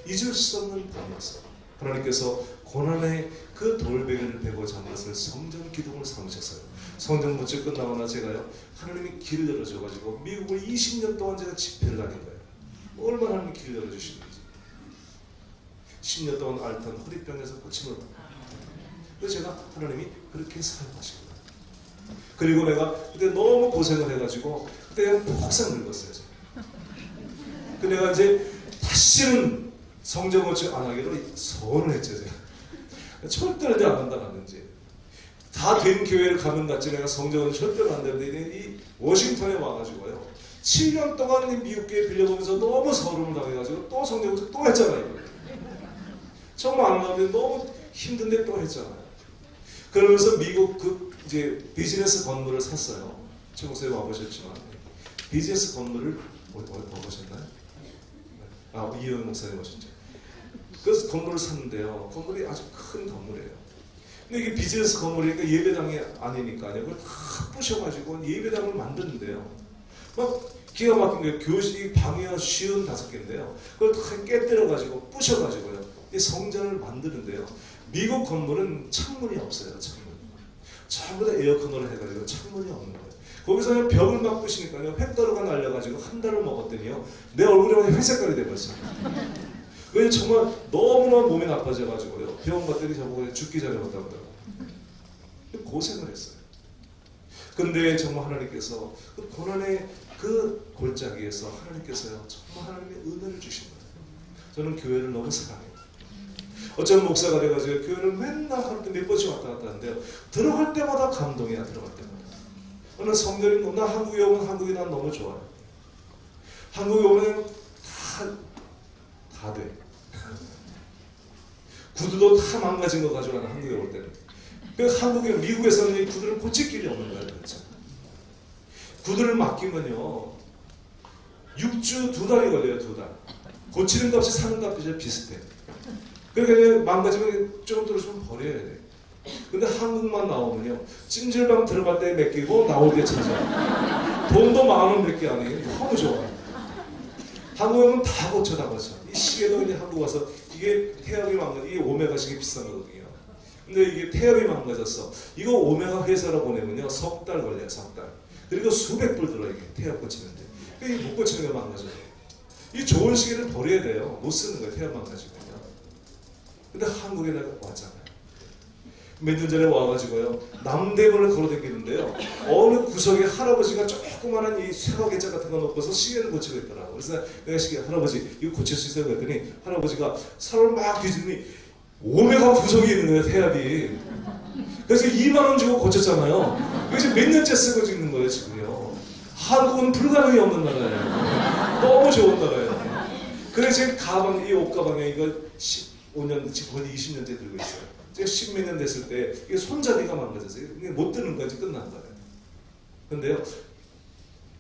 잊을 수 없는 밤이었어요. 하나님께서 고난의 그 돌베개를 베고자 한 것을 성전 기둥을 삼으셨어요. 성전 건축 끝나거나 제가요 하나님이 길을 열어줘가지고 미국을 20년 동안 제가 집회를 다닌 거예요. 얼마나 하나님이 길을 열어주시는지. 10년 동안 앓던 허리병에서 고침을 받고 그래서 제가 하나님이 그렇게 사용하신 거예요. 그리고 내가 그때 너무 고생을 해가지고 그때 그냥 폭삭 늙었어요. 그 내가 이제 다시는 성전 건축 안 하기로 선언을 했죠. 제가. 절대로 이제 안 한다는지 다 된 교회를 가면 같지 내가 성전은 절대로 안 되는데 이 워싱턴에 와가지고요 7년 동안 이 미국 교회 빌려보면서 너무 서름을 당해가지고 또 성전 건축 또 했잖아요. 정말 안 하는데 너무 힘든데 또 했잖아요. 그러면서 미국 이제 비즈니스 건물을 샀어요. 최 목사님 와보셨지만 비즈니스 건물을 와보셨나요? 이현 목사님 오셨죠. 그래서 건물을 샀는데요. 건물이 아주 큰 건물이에요. 근데 이게 비즈니스 건물이니까 예배당이 아니니까요. 그걸 다 부셔가지고 예배당을 만드는데요. 막 기가 막힌 거예요. 교실 방이 55개인데요. 그걸 다 깨뜨려가지고 부셔가지고요. 이 성전을 만드는데요. 미국 건물은 창문이 없어요. 창문. 전부 다 에어컨으로 해가지고 창문이 없는 거예요. 거기서 그냥 벽을 막 부시니까요. 횃가루가 날려가지고 한 달을 먹었더니요. 내 얼굴이 회색깔이 돼버렸어요. 왜 정말 너무나 몸이 나빠져가지고요. 병원 갔더니 저보고 죽기 전에 왔다고 하더라고요. 고생을 했어요. 근데 정말 하나님께서 그 고난의 그 골짜기에서 하나님께서요. 정말 하나님의 은혜를 주신 거예요. 저는 교회를 너무 사랑해요. 어쩌면 목사가 돼가지고 교회를 맨날 하루에 몇 번씩 왔다 갔다 하는데요. 들어갈 때마다 감동이야. 들어갈 때마다. 어느 성전이 나 한국에 오면 한국이 난 너무 좋아요. 한국에 오면 다 돼. 구두도 다 망가진 거 가지고 나는 한국에 올 때는 그 미국에서는 이 구두를 고칠 길이 없는 거예요. 그렇죠? 구두를 맡기면요 6주 2달이 걸려요. 2달. 고치는 값이 사는 값이 비슷해. 그러니까 망가지면 조금 떨어지면 버려야 돼. 근데 한국만 나오면요 찜질방 들어갈 때 맡기고 나올 때 찾아. 돈도 10,000원 밖에 안 해. 너무 좋아. 한국은 다 고쳐. 이 시계도 그냥 한국 와서 이게 태엽이 망가져. 이게 오메가 시계 비싼 거거든요. 근데 이게 태엽이 망가졌어. 이거 오메가 회사로 보내면요 석 달 걸려요. 석 달. 그리고 수백 불 들어 이게 태엽 고치는데. 이게 못 고치는 게 망가져요. 이 좋은 시계를 버려야 돼요. 못 쓰는 거예요. 태엽 망가지면요. 근데 한국에 내가 왔잖아요. 몇 년 전에 와가지고요 남대문을 걸어다니는데요 어느 구석에 할아버지가 조그마한 이 쇠화계자 같은 거 놓고서 시계를 고치고 있더라고. 그래서 내가 시계 할아버지 이거 고칠 수 있어요? 그랬더니 할아버지가 사람을 막 뒤지더니 오메가 부속이 있는 거예요. 태엽이. 그래서 20,000원 주고 고쳤잖아요. 그래서 몇 년째 쓰고 있는 거예요 지금요. 한국은 불가능이 없는 나라예요. 너무 좋은 나라예요. 그래서 지금 가방, 이 옷가방에 이거 15년, 지금 거의 20년째 들고 있어요. 제가 10몇 년 됐을 때 이게 손잡이가 망가졌어요. 이게 못 드는 거지 끝난 거예요. 근데요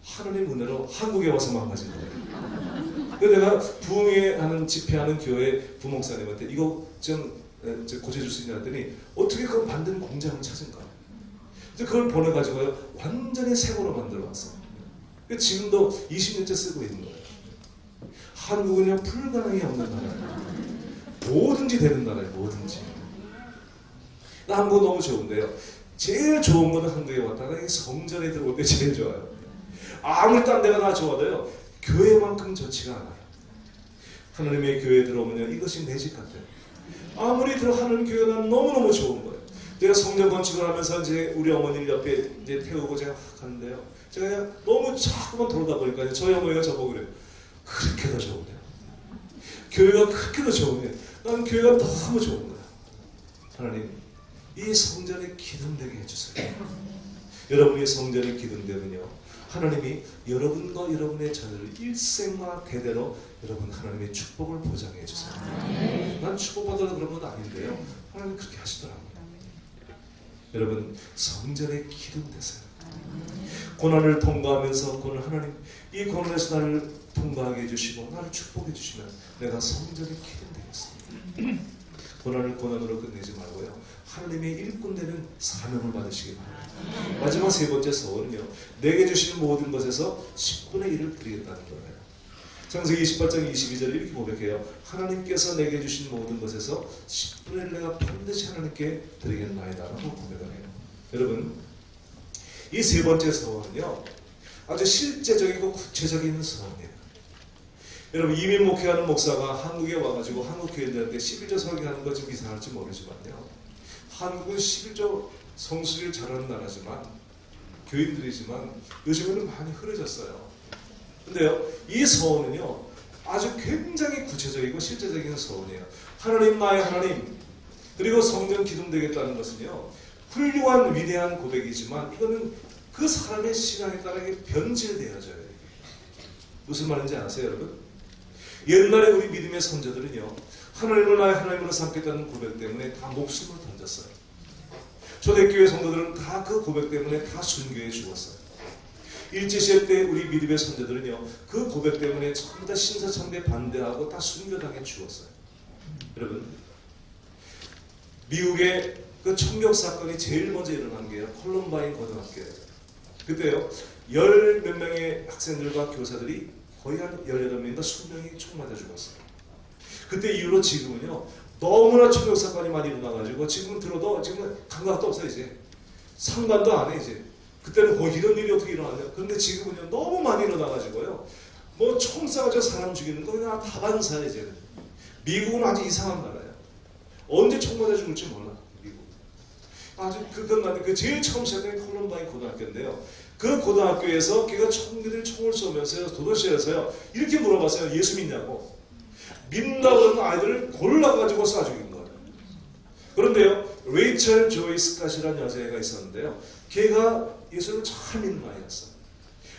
하나님 은혜로 한국에 와서 망가진 거예요. 그래서 내가 부흥회하는 집회하는 교회 부목사님한테 이거 좀 고쳐줄 수 있냐 했더니 어떻게 그걸 만드는 공장을 찾은 거예요. 그래서 그걸 보내가지고요 완전히 새거로 만들어 왔어요. 지금도 20년째 쓰고 있는 거예요. 한국은요 불가능이 없는 나라예요. 뭐든지 되는 나라예요. 뭐든지. 나 한국 너무 좋은데요. 제일 좋은 거는 한국에 왔다가 성전에 들어올 때 제일 좋아요. 아무리 딴 데가 다 좋아도요 교회만큼 좋지가 않아요. 하나님의 교회에 들어오면 이것이 내 집 같아요. 아무리 하나님 교회가 너무너무 좋은 거예요. 제가 성전 건축을 하면서 이제 우리 어머니를 옆에 이제 태우고 제가 가는데요. 제가 그냥 너무 자꾸만 돌아다 보니까 저희 어머니가 저보고 그래요. 그렇게 더 좋은데요. 교회가 그렇게 더 좋은데 나는 교회가 너무 좋은 거예요. 하나님 이 성전에 기름되게 해주세요. 여러분이 성전에 기름되면요 하나님이 여러분과 여러분의 자녀를 일생과 대대로 여러분 하나님의 축복을 보장해 주세요. 난 축복받으러 그런 건 아닌데요 하나님 그렇게 하시더라고요. 여러분 성전에 기름되세요. 고난을 통과하면서 하나님 이 고난에서 나를 통과하게 해주시고 나를 축복해 주시면 내가 성전에 기름되겠습니다. 고난을 고난으로 끝내지 말고요 하나님의 일꾼 되는 사명을 받으시기 바랍니다. 마지막 세 번째 서원은요 내게 주신 모든 것에서 10분의 1을 드리겠다는 거예요. 창세기 28장 22절에 이렇게 고백해요. 하나님께서 내게 주신 모든 것에서 10분의 1을 내가 반드시 하나님께 드리겠나이다 라고 고백을 해요. 여러분 이 세 번째 서원은요 아주 실제적이고 구체적인 서원이에요. 여러분 이민 목회하는 목사가 한국에 와가지고 한국 교인들한테 11조 설교하는 거 좀 이상할지 모르지만요 한국은 11조 성수를 잘하는 나라지만 교인들이지만 요즘에는 많이 흐려졌어요. 근데요 이 서원은요 아주 굉장히 구체적이고 실제적인 서원이에요. 하나님 나의 하나님 그리고 성전 기둥되겠다는 것은요 훌륭한 위대한 고백이지만 이거는 그 사람의 신앙에 따라 변질되어져요. 무슨 말인지 아세요 여러분? 옛날에 우리 믿음의 선조들은요 하나님을 나의 하나님으로 삼겠다는 고백 때문에 다 목숨을 던졌어요. 초대교회 성도들은 다 그 고백 때문에 다 순교해 죽었어요. 일제시대 때 우리 믿음의 선조들은요 그 고백 때문에 전부 다 신사참배 반대하고 다 순교당해 죽었어요. 여러분 미국의 그 총격 사건이 제일 먼저 일어난 게요 콜럼바인 고등학교예요. 그때요 10몇 명의 학생들과 교사들이 거의 한 18명인가 20명이 총 맞아 죽었어요. 그때 이후로 지금은요 너무나 총격 사건이 많이 일어나가지고 지금 들어도 지금 감각도 없어요. 이제 상관도 안 해. 이제 그때는 거의 이런 일이 어떻게 일어나냐. 그런데 지금은요 너무 많이 일어나가지고요 뭐 총 쏴가지고 사람 죽이는 거 그냥 다반사예요. 이제 미국은 아주 이상한 나라예요. 언제 총 맞아 죽을지 몰라. 미국 아주 그 제일 처음 시작된 콜럼바인 고등학교인데요 그 고등학교에서 걔가 총기들 총을 쏘면서요 도도시에서요 이렇게 물어봤어요. 예수 믿냐고. 믿는다고 그러는 아이들을 골라가지고 쏴 죽인 거예요. 그런데요 레이첼 조이스 갓이라는 여자애가 있었는데요 걔가 예수를 잘 믿는 아이였어요.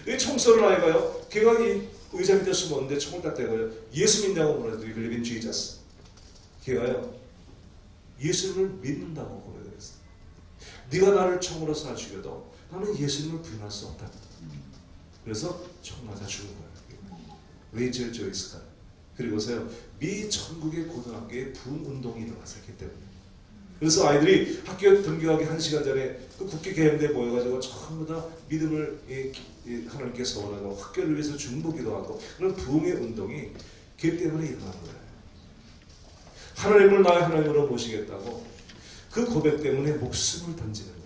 이 총 쏘는 아이가요 걔가 이 의자 밑에 숨었는데 총을 딱 대고요 예수 믿냐고 물었더니 You believe in Jesus. 걔가요 예수를 믿는다고 고백을 했어요. 네가 나를 총으로 쏴 죽여도 나는 예수님을 부인할 수 없다. 그래서 총 맞아 죽은 거예요. 레이첼 조이스가. 그리고서요, 미 전국의 고등학교에 부흥운동이 일어났었기 때문에. 그래서 아이들이 학교 등교하기 1시간 전에 그 국회 개헌대에 모여가지고 전부 다 믿음을 하나님께 소원하고 학교를 위해서 중보기도 하고 그런 부흥의 운동이 걔 때문에 일어난 거예요. 하나님을 나의 하나님으로 모시겠다고 그 고백 때문에 목숨을 던지는 거예요.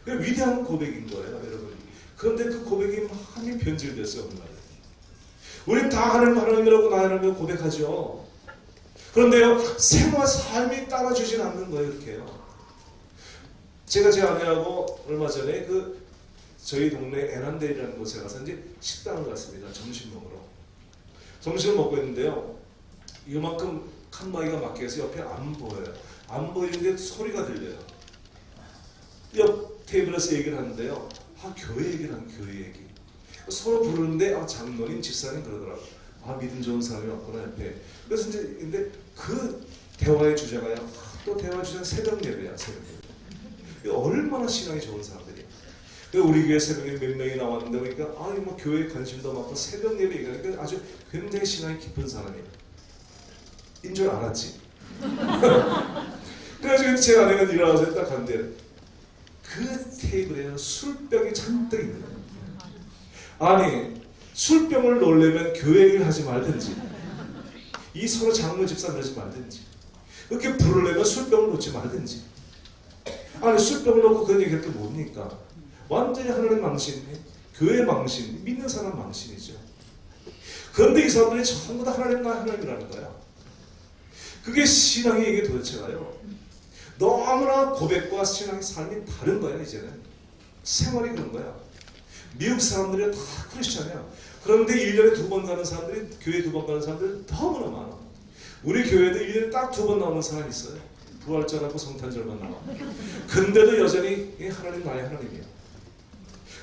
그 위대한 고백인 거예요, 여러분. 그런데 그 고백이 많이 변질됐어요, 오늘날. 우린 다 하나님이라고 나의 하나님이라고 고백하죠. 그런데요, 생활 삶이 따라주진 않는 거예요, 이렇게요. 제가 제 아내하고 얼마 전에 저희 동네 애난데이라는 곳에 가서 이제 식당을 갔습니다. 점심 먹으러. 점심을 먹고 있는데요, 이만큼 칸막이가 막혀서 옆에 안 보여요. 안 보이는데 소리가 들려요. 옆 테이블에서 얘기를 하는데요, 교회 얘기를 하는 교회 얘기. 서로 부르는데 장로님, 집사님 그러더라고요. 믿음 좋은 사람이 왔구나 옆에. 그래서 이제 근데 그 대화의 주제가요, 또 대화 주제는 새벽 예배야, 새벽 예배. 얼마나 신앙이 좋은 사람들이야. 우리 교회 새벽에 몇 명이 나왔는데 그러니까 뭐 교회에 관심도 많고 새벽 예배 얘기하니까 아주 굉장히 신앙이 깊은 사람이에요. 인 줄 알았지. 그래가지고 제 아내가 일어나서 딱 갔는데 그 테이블에는 술병이 잔뜩 있는 거예요. 아니, 술병을 놓으려면 교회 얘기를 하지 말든지, 이 서로 장로 집사 그러지 말든지, 그렇게 부르려면 술병을 놓지 말든지. 아니, 술병을 놓고 그런 얘기할 게 뭡니까? 완전히 하나님 망신, 교회 망신, 믿는 사람 망신이죠. 그런데 이 사람들이 전부 다 하나님이라는 거야. 그게 신앙의 얘기 도대체가요. 너무나 고백과 신앙의 삶이 다른 거야, 이제는. 생활이 그런 거야. 미국 사람들이 다 크리스찬이야. 그런데 1년에 2번 가는 사람들이, 교회 2번 가는 사람들이 너무나 많아. 우리 교회도 1년에 딱 2번 나오는 사람이 있어요. 부활절하고 성탄절만 나와. 근데도 여전히 하나님 나의 하나님이야.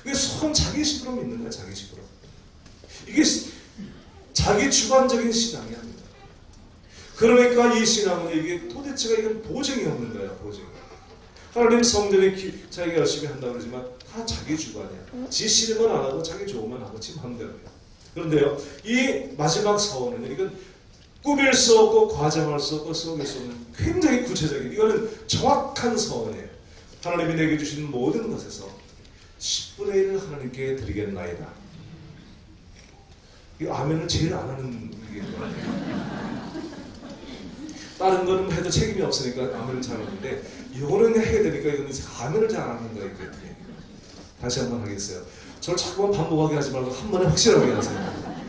이게 손 자기 식으로 믿는 거야, 자기 식으로. 이게 자기 주관적인 신앙이야. 그러니까 이 신앙은 이게 도대체가 이건 보증이 없는 거야, 보증이. 하나님 성전에 자기가 열심히 한다고 그러지만 다 자기 주관이야. 지 싫은 건 안 하고 자기 좋으면 하고 지 마음대로야. 그런데요, 이 마지막 서원은 이건 꾸밀 수 없고 과장할 수 없고 속일 수 없는 굉장히 구체적인, 이거는 정확한 서원이에요. 하나님이 내게 주신 모든 것에서 10분의 1을 하나님께 드리겠나이다. 이 아멘을 제일 안 하는 게 다른 거는 해도 책임이 없으니까 아멘을 잘 하는데 이거는 해야 되니까 이거는 아멘을 잘 안 하는 거예요. 다시 한번 하겠어요. 저를 자꾸만 반복하게 하지 말고 한 번에 확실하게 하세요.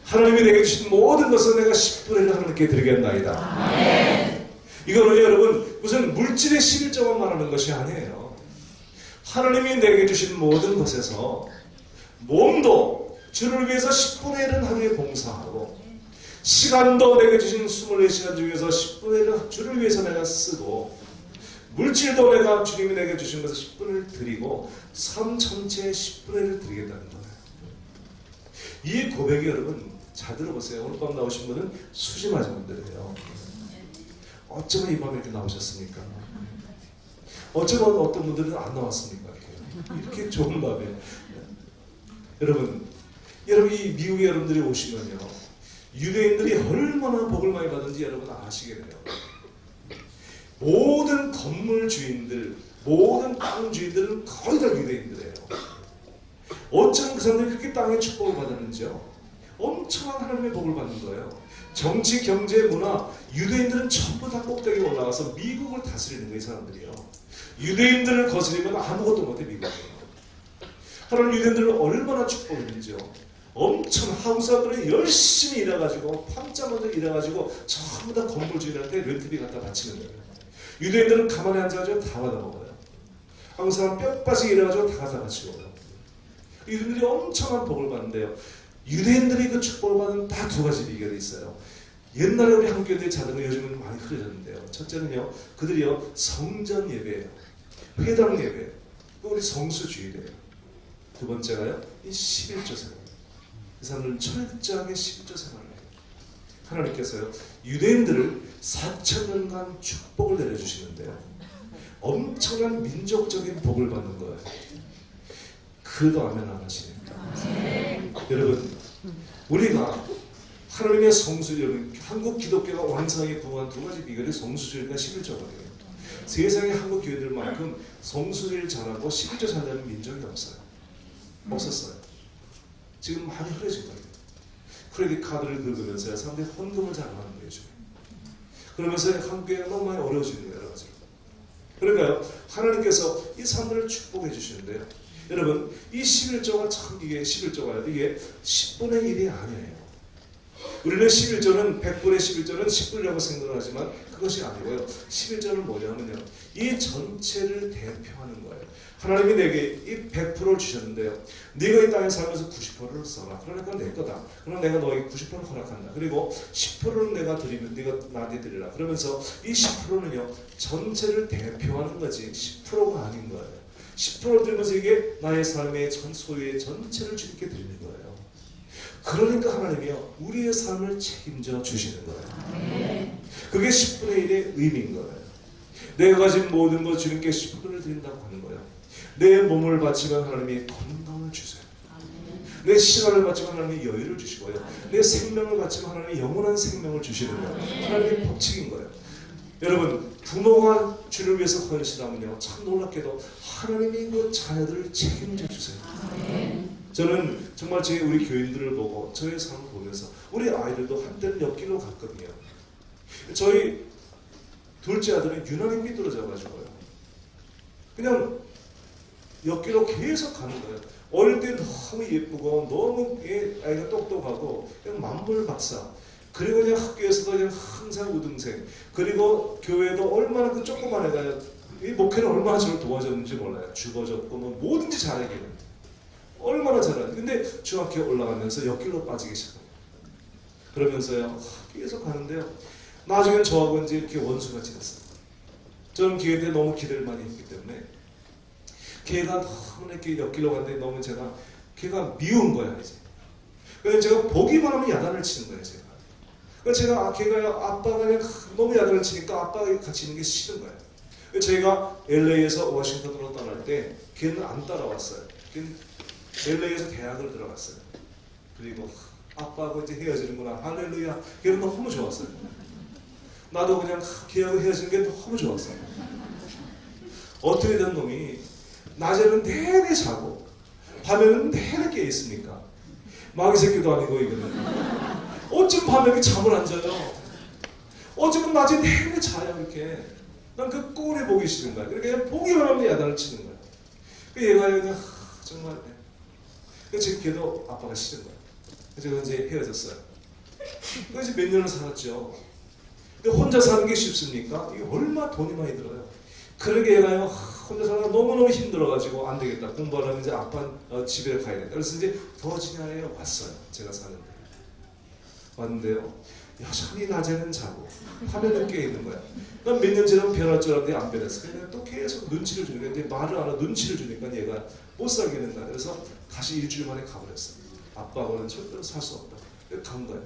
하나님이 내게 주신 모든 것을 내가 10분의 1을 하나님께 드리겠나이다. 네. 이거는 여러분 무슨 물질의 11조만 말하는 것이 아니에요. 하나님이 내게 주신 모든 것에서 몸도 주를 위해서 10분의 1은 하루에 봉사하고, 시간도 내게 주신 24시간 중에서 10분의 1은 주를 위해서 내가 쓰고, 물질도 내가 주님이 내게 주신 것을 10분의 1을 드리고, 삶 전체에 10분의 1을 드리겠다는 거예요. 이 고백이 여러분 잘 들어보세요. 오늘 밤 나오신 분은 수지 맞은 분들이에요. 어쩌면 이 밤에 이렇게 나오셨습니까? 어쩌면 어떤 분들은 안 나왔습니까? 이렇게 좋은 밤에. 여러분 이 미국에 여러분들이 오시면요, 유대인들이 얼마나 복을 많이 받은지 여러분 아시게 돼요. 모든 건물 주인들, 모든 땅 주인들은 거의 다 유대인들이에요. 어쩌면 그 사람들이 그렇게 땅의 축복을 받았는지요. 엄청난 하나님의 복을 받는 거예요. 정치, 경제, 문화, 유대인들은 전부 다 꼭대기에 올라가서 미국을 다스리는 거예요, 이 사람들이요. 유대인들을 거스리면 아무것도 못해, 미국이요. 하나님 유대인들을 얼마나 축복했는지요. 엄청 한국 사람들은 열심히 일해가지고 밤잠 먼저 일해가지고 전부 다 건물주인한테 렌트비 갖다 바치는 거예요. 유대인들은 가만히 앉아가지고 다 받아먹어요. 한국 사람 뼈 빠지게 일해가지고 다 갖다 바치고. 유대인들이 엄청난 복을 받는데요. 유대인들이 그 축복을 받는 다 두 가지 비결이 있어요. 옛날에 우리 한국교회들이 자전거 요즘은 많이 흐려졌는데요. 첫째는요, 그들이요 성전 예배예요. 회당 예배예요. 우리 성수주의래요. 두 번째가요, 이 11조 생활. 그 사람들은 철저하게 11조 생활을 해요. 하나님께서요 유대인들을 4,000년간 축복을 내려주시는데요, 엄청난 민족적인 복을 받는 거예요. 그도 아멘 안 하시니까. 여러분, 우리가 하나님의 성수절, 한국 기독교가 왕성하게 부흥한 두 가지 비결이 성수절과 11조거든요. 세상의 한국 교회들만큼 성수절 잘하고 11조 잘하는 민족이 없어요. 없었어요. 지금 많이 흐려진 거예요. 크레딧 카드를 긁으면서 사람들이 헌금을 잘 안 하는 거예요. 그러면서 한국 교회가 너무 많이 어려워지는 거예요. 여러 가지로. 그러니까요, 하나님께서 이 사람들을 축복해 주시는데요. 여러분, 이 11조가 참 이게 11조가 이게 10분의 1이 아니에요. 우리는 11조는 100분의 11조는 10분이라고 생각을 하지만 그것이 아니고요. 11조는 뭐냐면요, 이 전체를 대표하는 거예요. 하나님이 내게 이 100%를 주셨는데요. 네가 이 땅에 살면서 90%를 써라. 그러니까 내 거다. 그럼 내가 너에게 90%를 허락한다. 그리고 10%는 내가 드리면 네가 나한테 드리라. 그러면서 이 10%는요 전체를 대표하는 거지 10%가 아닌 거예요. 10%를 드리면서 이게 나의 삶의 소유의 전체를 주님께 드리는 거예요. 그러니까 하나님이요 우리의 삶을 책임져 주시는 거예요. 그게 10분의 1의 의미인 거예요. 내가 가진 모든 것 주님께 10분을 드린다고 하는 거예요. 내 몸을 바치면 하나님이 건강을 주세요. 내 시간을 바치면 하나님이 여유를 주시고요. 내 생명을 바치면 하나님이 영원한 생명을 주시는 거예요. 하나님의 법칙인 거예요. 여러분, 부모가 주를 위해서 헌신하면요 참 놀랍게도 하나님이 그 자녀들을 책임져 주세요. 저는 정말 우리 교인들을 보고 저의 삶을 보면서 우리 아이들도 한때는 옆길로 갔거든요. 저희 둘째 아들은 유난히 삐뚤어져가지고요. 그냥 옆길로 계속 가는 거예요. 어릴 때 너무 예쁘고 너무 아이가 똑똑하고 그냥 만물박사. 그리고 그냥 학교에서도 그냥 항상 우등생. 그리고 교회도 얼마나 그 조그만 애가 이 목회는 얼마나 저를 도와줬는지 몰라요. 죽어졌고 뭐 뭐든지 잘하기는. 얼마나 잘하는지. 근데 중학교에 올라가면서 옆길로 빠지기 시작합니다. 그러면서요 계속 가는데요. 나중엔 저하고 이제 이렇게 원수가 지냈어요. 저는 기회 때 너무 기대를 많이 했기 때문에 걔가 너무 이렇게 옆길로 갔는데 너무 걔가 미운 거야 이제. 그래서 제가 보기만 하면 야단을 치는 거예요 제가. 그래서 걔가 아빠가 그냥 너무 야단을 치니까 아빠가 같이 있는 게 싫은 거예요. 그래서 저희가 LA에서 워싱턴으로 떠날 때 걔는 안 따라왔어요. 걔는 LA에서 대학을 들어갔어요. 그리고 아빠하고 이제 헤어지는구나. 할렐루야. 걔는 너무 좋았어요. 나도 그냥 걔하고 헤어지는 게 너무 좋았어요. 어떻게 된 놈이 낮에는 내내 자고 밤에는 내내 깨 있습니까? 마귀 새끼도 아니고 이거는. 어쩜 밤에 이렇게 잠을 안 자요? 어쩌면 낮에 내내 자요 이렇게. 난 그 꼴이 보기 싫은 거야. 그러니까 그냥 보기만 하면 야단을 치는 거야. 그 얘가 그냥 정말. 그래서 지금 걔도 아빠가 싫은 거야. 그래서 이제 헤어졌어요. 그래서 몇 년을 살았죠. 근데 혼자 사는 게 쉽습니까? 이게 얼마 돈이 많이 들어요. 그러게 얘가요 혼자 살다가 너무너무 힘들어가지고 안 되겠다. 공부하려면 이제 아빠 집에 가야겠다. 그래서 이제 버지니아에 왔어요. 제가 사는데. 왔는데요. 여전히 낮에는 자고 밤에는 깨 있는 거야. 난 몇 년 지나면 변할 줄 알았는데 안 변했어. 그래서 또 계속 눈치를 주니까 근데 말을 안 하고 눈치를 주니까 얘가 못 살겠는가. 그래서 다시 일주일 만에 가버렸어요. 아빠하고는 절대로 살 수 없다. 그래서 간 거예요.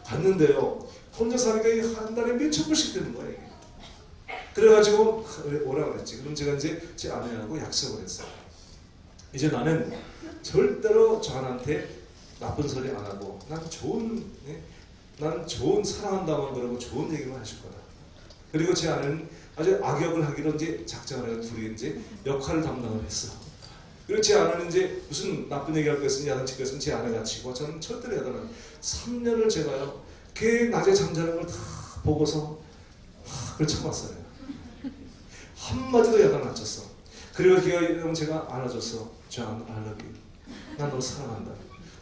갔는데요. 혼자 사니까 한 달에 몇천 불씩 드는 거예요. 이게. 그래가지고 오라 그랬지. 그럼 제가 이제 제 아내하고 약속을 했어요. 이제 나는 절대로 저한테 나쁜 소리 안 하고 난 좋은 사랑한다만 그러고 좋은 얘기만 하실 거다. 그리고 제 아내는 아주 악역을 하기로 이제 작정을 해서 둘이 이제 역할을 담당을 했어. 그리고 제 아내는 이제 무슨 나쁜 얘기 할 것은 야단칠 것은 제 아내가 치고 저는 절대로 야단을 3년을 제가요 걔 낮에 잠자는 걸 다 보고서 그걸 참았어요. 한마디도 야단 안 쳤어. 그리고 걔가 이러면 제가 안아줬어. John, I love you. 난 너 사랑한다.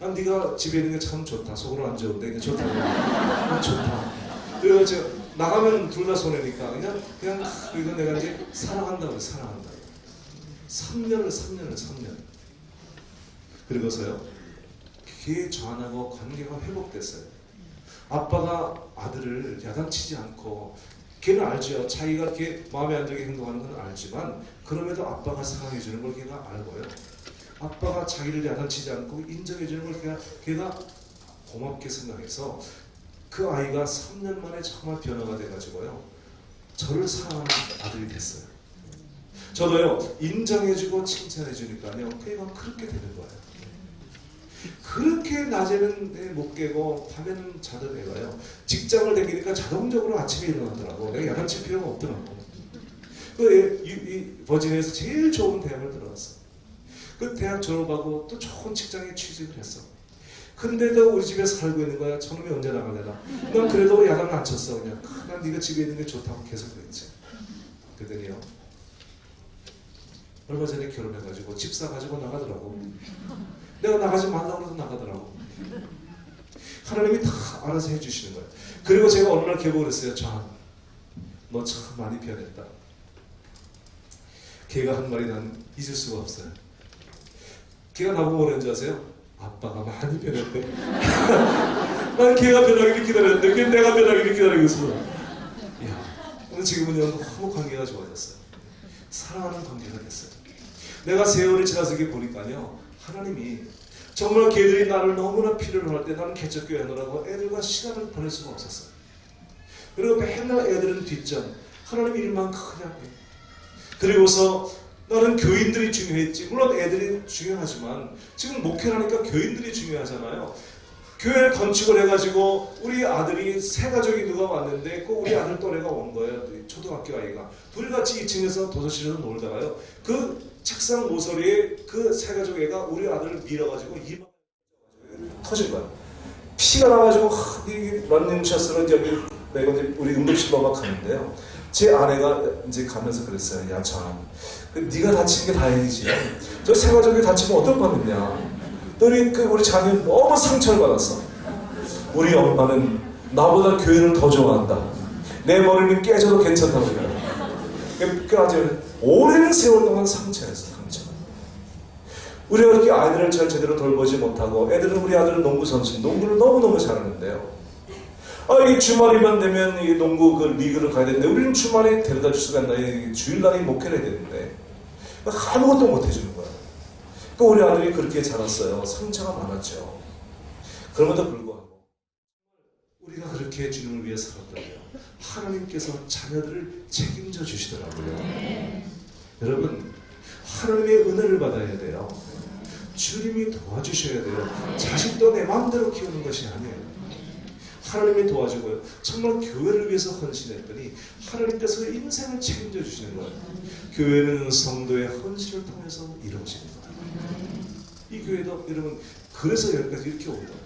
난 네가 집에 있는 게 참 좋다. 속으로 안 좋은데 이게 좋다. 난 좋다. 그리고 제가 나가면 둘 다 손해니까 그냥 그리고 내가 이제 사랑한다고 사랑한다. 3년. 그리고서요 걔 저하고 관계가 회복됐어요. 아빠가 아들을 야단치지 않고 걔는 알죠. 자기가 이렇게 마음에 안 들게 행동하는 건 알지만 그럼에도 아빠가 사랑해 주는 걸 걔가 알고요. 아빠가 자기를 야단치지 않고 인정해 주는 걸 걔가 고맙게 생각해서 그 아이가 3년 만에 정말 변화가 돼가지고요. 저를 사랑하는 아들이 됐어요. 저도요, 인정해주고 칭찬해주니까요, 그냥 그렇게 되는 거예요. 그렇게 낮에는 못 깨고 밤에는 자던 애가요, 직장을 다니니까 자동적으로 아침에 일어나더라고. 내가 야간 칠 필요가 없더라고. 이 버지니아에서 제일 좋은 대학을 들어갔어. 그 대학 졸업하고 또 좋은 직장에 취직을 했어. 근데도 우리 집에 살고 있는 거야. 저놈이 언제 나갈래나. 난 그래도 야간을 안 쳤어. 그냥 난 네가 집에 있는 게 좋다고 계속 그랬지. 그랬더니요, 얼마 전에 결혼해가지고 집 사가지고 나가더라고. 내가 나가지 말라고 해도 나가더라고. 하나님이 다 알아서 해주시는 거예요. 그리고 제가 어느 날 계곡을 했어요. 너 참 많이 변했다. 걔가 한 말이 난 잊을 수가 없어요. 걔가 나보고 뭐랬는지 아세요? 아빠가 많이 변했대. 난 걔가 변하기를 기다렸는데 걔 내가 변하기를 기다리고 있어. 이야, 근데 지금은 너무 관계가 좋아졌어요. 사랑하는 관계가 됐어요. 내가 세월이 지나서 이렇게 보니까요, 하나님이 정말 걔들이 나를 너무나 필요로 할 때 나는 개척교회 하느라고 애들과 시간을 보낼 수가 없었어요. 그리고 맨날 애들은 뒷전, 하나님 일만 그냥 해. 그리고서 나는 교인들이 중요했지. 물론 애들이 중요하지만 지금 목회를 하니까 교인들이 중요하잖아요. 교회를 건축을 해가지고 우리 아들이 세 가족이 누가 왔는데 꼭 우리 아들 또래가 온 거예요. 초등학교 아이가. 둘이 같이 2층에서 도서실에서 놀다가요, 그 책상 모서리에 그 세 가족 애가 우리 아들을 밀어가지고 이마 터진 거야. 피가 나가지고 이 런닝샷으로 저기 내가 이제 우리 응급실로가 가는데요. 제 아내가 이제 가면서 그랬어요. 야, 참, 네가 다친 게 다행이지. 저 세 가족이 다치면 어떨 뻔했냐. 우리 자녀 너무 상처를 받았어. 우리 엄마는 나보다 교회를 더 좋아한다. 내 머리는 깨져도 괜찮다고 그래요. 그 아주 오랜 세월 동안 상처였어, 상처. 우리가 이렇게 아이들을 잘 제대로 돌보지 못하고, 우리 아들은 농구 선수, 농구를 너무너무 잘하는데요. 이 주말이만 되면 이 농구 그 리그를 가야 되는데, 우리는 주말에 데려다 줄 수가 있나, 주일날에 목회를 해야 되는데, 아무것도 못 해주는 거야. 그 우리 아들이 그렇게 자랐어요. 상처가 많았죠. 그럼에도 불구하고, 우리가 그렇게 주님을 위해 살았다고요, 하나님께서 자녀들을 책임져 주시더라고요. 여러분, 하나님의 은혜를 받아야 돼요. 주님이 도와주셔야 돼요. 자식도 내 마음대로 키우는 것이 아니에요. 하나님이 도와주고요, 정말 교회를 위해서 헌신했더니 하나님께서 인생을 책임져 주시는 거예요. 교회는 성도의 헌신을 통해서 이루어지는 거예요. 이 교회도 여러분, 그래서 여기까지 이렇게 온 거예요.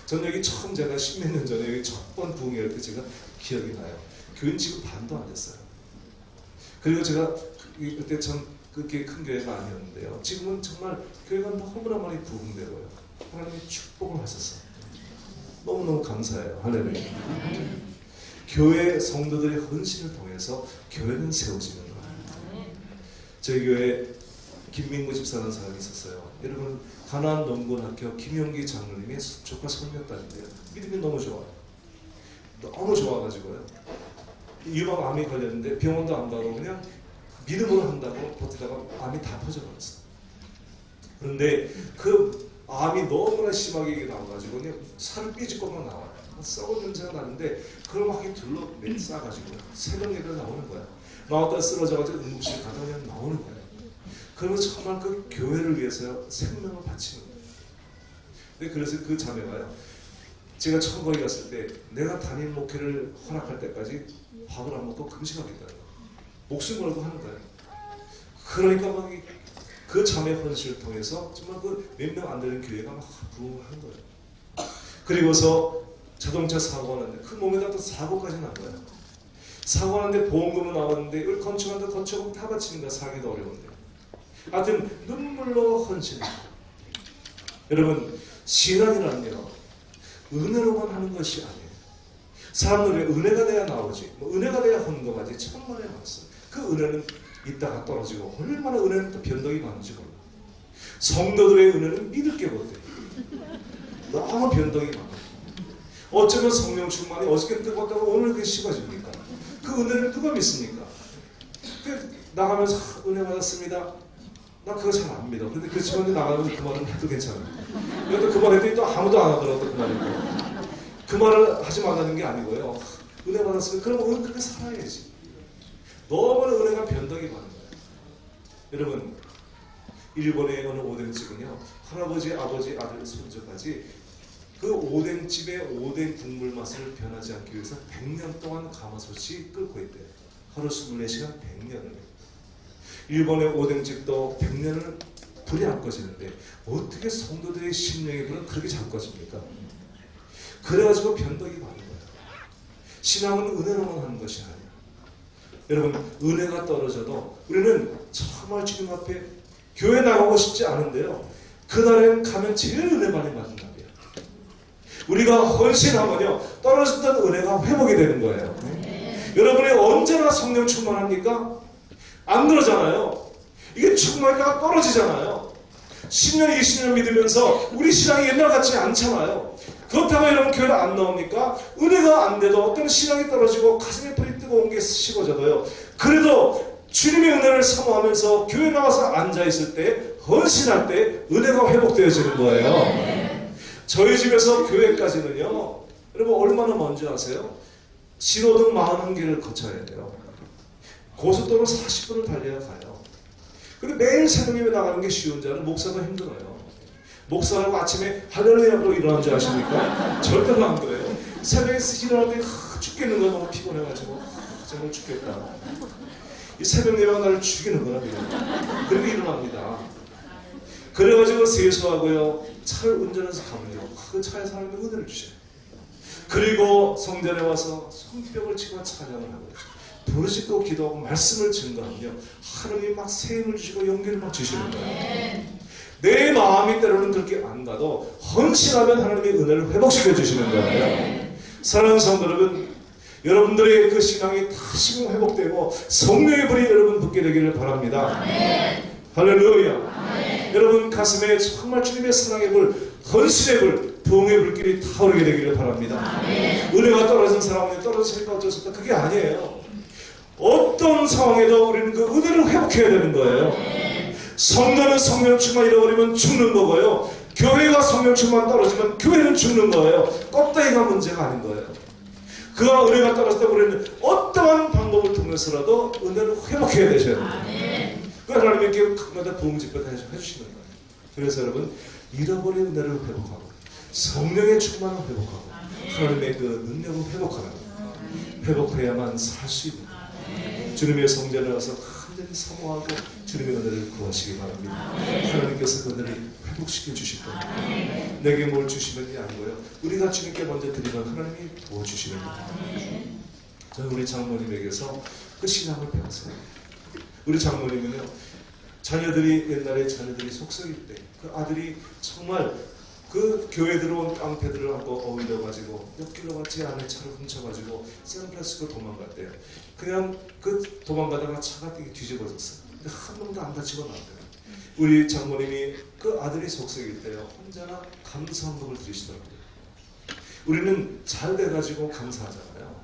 저는 여기 처음 제가 10몇 년 전에 여기 첫 번 부흥회할 때 제가 기억이 나요. 교회는 지금 반도 안 됐어요. 그리고 제가 그때 참 그렇게 큰 교회가 아니었는데요, 지금은 정말 교회가 너무나 많이 부흥되고요, 하나님이 축복을 하셨어요. 너무너무 감사해요. 할렐루야. 교회 성도들의 헌신을 통해서 교회는 세워지는 거예요. 저희 교회에 김민구 집사라는 사람이 있었어요. 여러분, 가나안 농군학교 김용기 장로님의 조카 손녀딸인데요, 믿음이 너무 좋아요. 너무 좋아가지고요, 유방 암이 걸렸는데 병원도 안 가고 그냥 믿음으로 한다고 버티다가 암이 다 퍼져버렸어요. 그런데 그 암이 너무나 심하게 나와가지고 그냥 살을 삐질 것만 나와요. 썩은 냄새가 나는데 그걸 막 둘러 싸가지고 새벽 예배가 나오는 거야. 나왔다 쓰러져가지고 응급실 가다 그냥 나오는 거야. 그러면서 정말 그 교회를 위해서 생명을 바치는 거예요. 근데 그래서 그 자매가요, 제가 처음 거기 갔을 때 내가 담임 목회를 허락할 때까지 밥을 안 먹고 금식하겠다는 거예요. 목숨 걸고 하는 거예요. 그러니까 막 그 자매 헌신을 통해서 정말 그 몇 명 안 되는 교회가 막 부흥하는 거예요. 그리고서 자동차 사고가 났는데 그 몸에다 또 사고까지 난 거예요. 사고 났는데 보험금은 나왔는데 이걸 건축하는데 건축금 다 바치는 거야. 사기도 어려운데. 하여튼 눈물로 헌신. 여러분, 신앙이란요, 은혜로만 하는 것이 아니에요. 사람들이 은혜가 돼야 나오지, 은혜가 돼야 헌금하지, 천만에 많았어요. 그 은혜는 이따가 떨어지고 얼마나 은혜는 또 변덕이 많은지 몰라. 성도들의 은혜는 믿을 게 못해. 너무 변덕이 많아. 어쩌면 성령 충만이 어저께 뜨겁다고 오늘 그게 식어집니까? 그 은혜를 누가 믿습니까? 나가면서 은혜 받았습니다. 나 그거 잘 안 믿어. 근데 그 직원이 나가면 그 말은 해도 괜찮아. 그런데 그 말 했더니 또 아무도 안 하더라도 그 말인데, 그 말을 하지 말라는 게 아니고요, 은혜 받았으면 그럼 오늘 그렇게 살아야지. 너무나 은혜가 변덕이 많은 거예요. 여러분, 일본의 어느 오뎅집은요, 할아버지, 아버지, 아들, 손주까지 그 오뎅집의 오뎅 국물 맛을 변하지 않기 위해서 100년 동안 가마솥이 끓고 있대요. 하루 24시간 100년을. 일본의 오뎅집도 100년을 불이 안 꺼지는데 어떻게 성도들의 심령의 불은 그렇게 잘 꺼집니까? 그래가지고 변덕이 많은 거예요. 신앙은 은혜로만 하는 것이 아니에요. 여러분, 은혜가 떨어져도 우리는 정말 주님 앞에 교회 나가고 싶지 않은데요, 그날엔 가면 제일 은혜 많이 받는 날이에요. 우리가 헌신하면요, 떨어졌던 은혜가 회복이 되는 거예요. 여러분이 언제나 성령 충만합니까? 안 그러잖아요. 이게 충만하니까 떨어지잖아요. 10년, 20년 믿으면서 우리 신앙이 옛날 같지 않잖아요. 그렇다고 여러분 교회를 안 나옵니까? 은혜가 안 돼도 어떤 신앙이 떨어지고 가슴에 불이 뜨거운 게 식어져도요, 그래도 주님의 은혜를 사모하면서 교회 나와서 앉아있을 때, 헌신할 때 은혜가 회복되어지는 거예요. 저희 집에서 교회까지는요, 여러분 얼마나 먼저 아세요? 신호등 41개를 거쳐야 돼요. 고속도로 40분을 달려야 가요. 근데 매일 새벽 예배 나가는 게 쉬운 자는 목사가 힘들어요. 목사라고 아침에 할렐루야로 일어난 줄 아십니까? 절대로 안 그래요. 새벽에 일어나는데 죽겠는 거야. 너무 피곤해가지고 정말 죽겠다. 이 새벽 예배가 나를 죽이는 거라. 그렇게 일어납니다. 그래가지고 세수하고요, 차를 운전해서 가면요, 그 차에서 하나님의 은혜를 주셔요. 그리고 성전에 와서 손뼉을 치고 찬양을 하고요, 부르짖고 기도하고 말씀을 증거하며 하나님이 막 새 힘을 주시고 용기를 막 주시는 거예요. 내 마음이 때로는 그렇게 안 가도 헌신하면 하나님의 은혜를 회복시켜 주시는 거예요. 사랑하는 성도 여러분, 여러분들의 그 신앙이 다시 회복되고 성령의 불이 여러분 붙게 되기를 바랍니다. 할렐루야. 여러분 가슴에 정말 주님의 사랑의 불, 헌신의 불, 부흥의 불길이 타오르게 되기를 바랍니다. 은혜가 떨어진 사람은 떨어질까 어쩔 수 없다, 그게 아니에요. 어떤 상황에도 우리는 그 은혜를 회복해야 되는 거예요. 성도는 성령 충만 잃어버리면 죽는 거고요, 교회가 성령 충만 떨어지면 교회는 죽는 거예요. 껍데기가 문제가 아닌 거예요. 그가 은혜가 떨어졌다 우리는 어떠한 방법을 통해서라도 은혜를 회복해야 되셔야 됩니다. 그 하나님께 가끔마다 부흥 집회를 해주시는 거예요. 그래서 여러분, 잃어버린 은혜를 회복하고 성령의 충만을 회복하고 하나님의 그 능력을 회복하는, 회복해야만 살 수 있는 거예요. 주님의 성전에 와서 간절히 사모하고 주님의 은혜를 구하시기 바랍니다. 하나님께서 그 은혜를 회복시켜 주실 겁니다. 내게 뭘 주시는 게 아니고요, 우리가 주님께 먼저 드리면 하나님이 도와주시는 겁니다. 저는 우리 장모님에게서 그 신앙을 배웠어요. 우리 장모님은요, 자녀들이 옛날에 자녀들이 속썩일 때 그 아들이 정말 그 교회 들어온 깡패들을 하고 어울려가지고 엮일러가 제 아내 차를 훔쳐가지고 샌프란시스코 도망갔대요. 그냥 그 도망가다가 차가 되게 뒤집어졌어요. 근데 한 놈도 안 다치고 나왔대요. 우리 장모님이 그 아들이 속썩일 때요, 언제나 감사함을 드리시더라고요. 우리는 잘 돼가지고 감사하잖아요.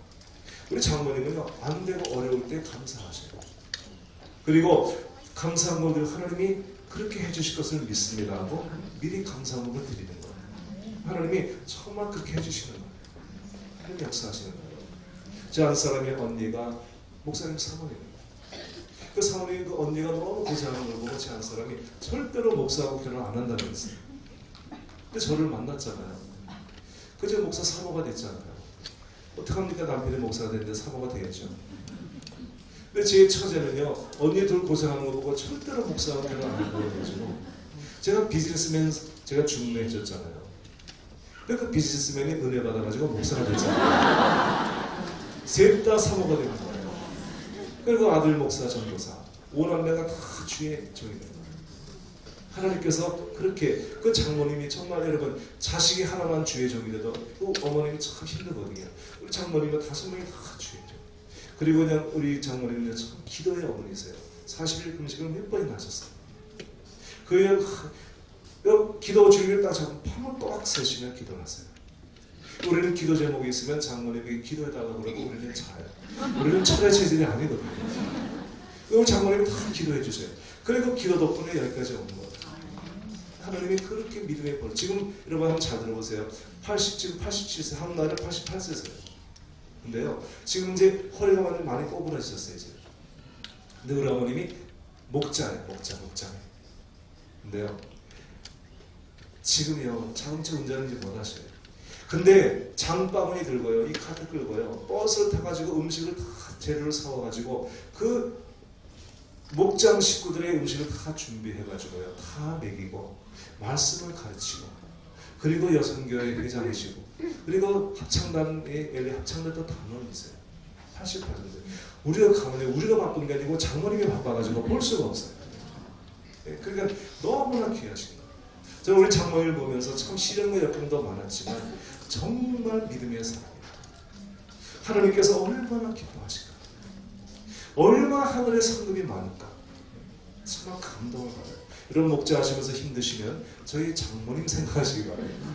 우리 장모님은요, 안 되고 어려울 때 감사하셔요. 그리고 감사함을 하나님이 그렇게 해주실 것을 믿습니다 하고 미리 감사함을 드리는 거예요. 하나님이 정말 그렇게 해주시는 거예요. 하나님 역사하시는 거예요. 제 한 사람의 언니가 목사님 사모님입니다. 그 사모님 그 언니가 너무 고생하는 걸 보고 제 한 사람이 절대로 목사하고 결혼 안 한다고 했어요. 근데 저를 만났잖아요. 그저 목사 사모가 됐잖아요. 어떡합니까? 남편이 목사가 됐는데 사모가 되겠죠. 근데 제 처제는요, 언니 둘 고생하는 거 보고 절대로 목사하고 결혼 안 한다고 해가지고, 제가 비즈니스맨, 제가 중매 해줬잖아요. 근데 그 비즈니스맨이 은혜 받아가지고 목사가 됐잖아요. 셋 다 사모가 된 거예요. 그리고 아들 목사, 전도사, 오남매가 다 주의 종이 된 거예요. 하나님께서 그렇게, 그 장모님이 정말 여러분, 자식이 하나만 주의 종이 돼도 그 어머님이 참 힘들거든요. 우리 장모님은 5명이 다 주의 종. 그리고 그냥 우리 장모님은 참 기도의 어머니세요. 40일 금식을 몇 번이나 하셨어요. 그냥 기도 주일을 딱 잡고 밤을 꽉 새시면 기도를 하세요. 우리는 기도 제목이 있으면 장모님에게 기도해달라고 그러고 우리는 자요. 우리는 철의 체질이 아니거든요. 우리 장모님이 다 기도해 주세요. 그리고 기도 덕분에 여기까지 온 거예요. 하나님이 그렇게 믿음의 볼. 지금 여러분 한번 잘 들어보세요. 지금 87세, 한 날에 88세세요. 근데요, 지금 이제 허리가 많이 꼬부러지셨어요, 이제. 근데 우리 어머님이 목자예요. 목자. 근데요, 지금요 자동차 운전인지 못하셔요. 근데 장바구니 들고요, 이 카트 끌고요, 버스를 타가지고 음식을 다 재료를 사와가지고 그 목장 식구들의 음식을 다 준비해가지고요, 다 먹이고 말씀을 가르치고, 그리고 여성교회 회장이시고, 그리고 합창단의 합창단도 단원이세요. 80%. 우리가 가면 우리가 바쁜 게 아니고 장모님이 바빠가지고 볼 수가 없어요. 그러니까 너무나 귀하신 거예요. 저는 우리 장모님을 보면서 참 시련과 역경도 많았지만 정말 믿음의 사람이에요. 하나님께서 얼마나 기뻐하실까, 얼마나 하늘의 상급이 많을까, 정말 감동을 받아요. 이런 목자 하시면서 힘드시면 저희 장모님 생각하시기 바랍니다.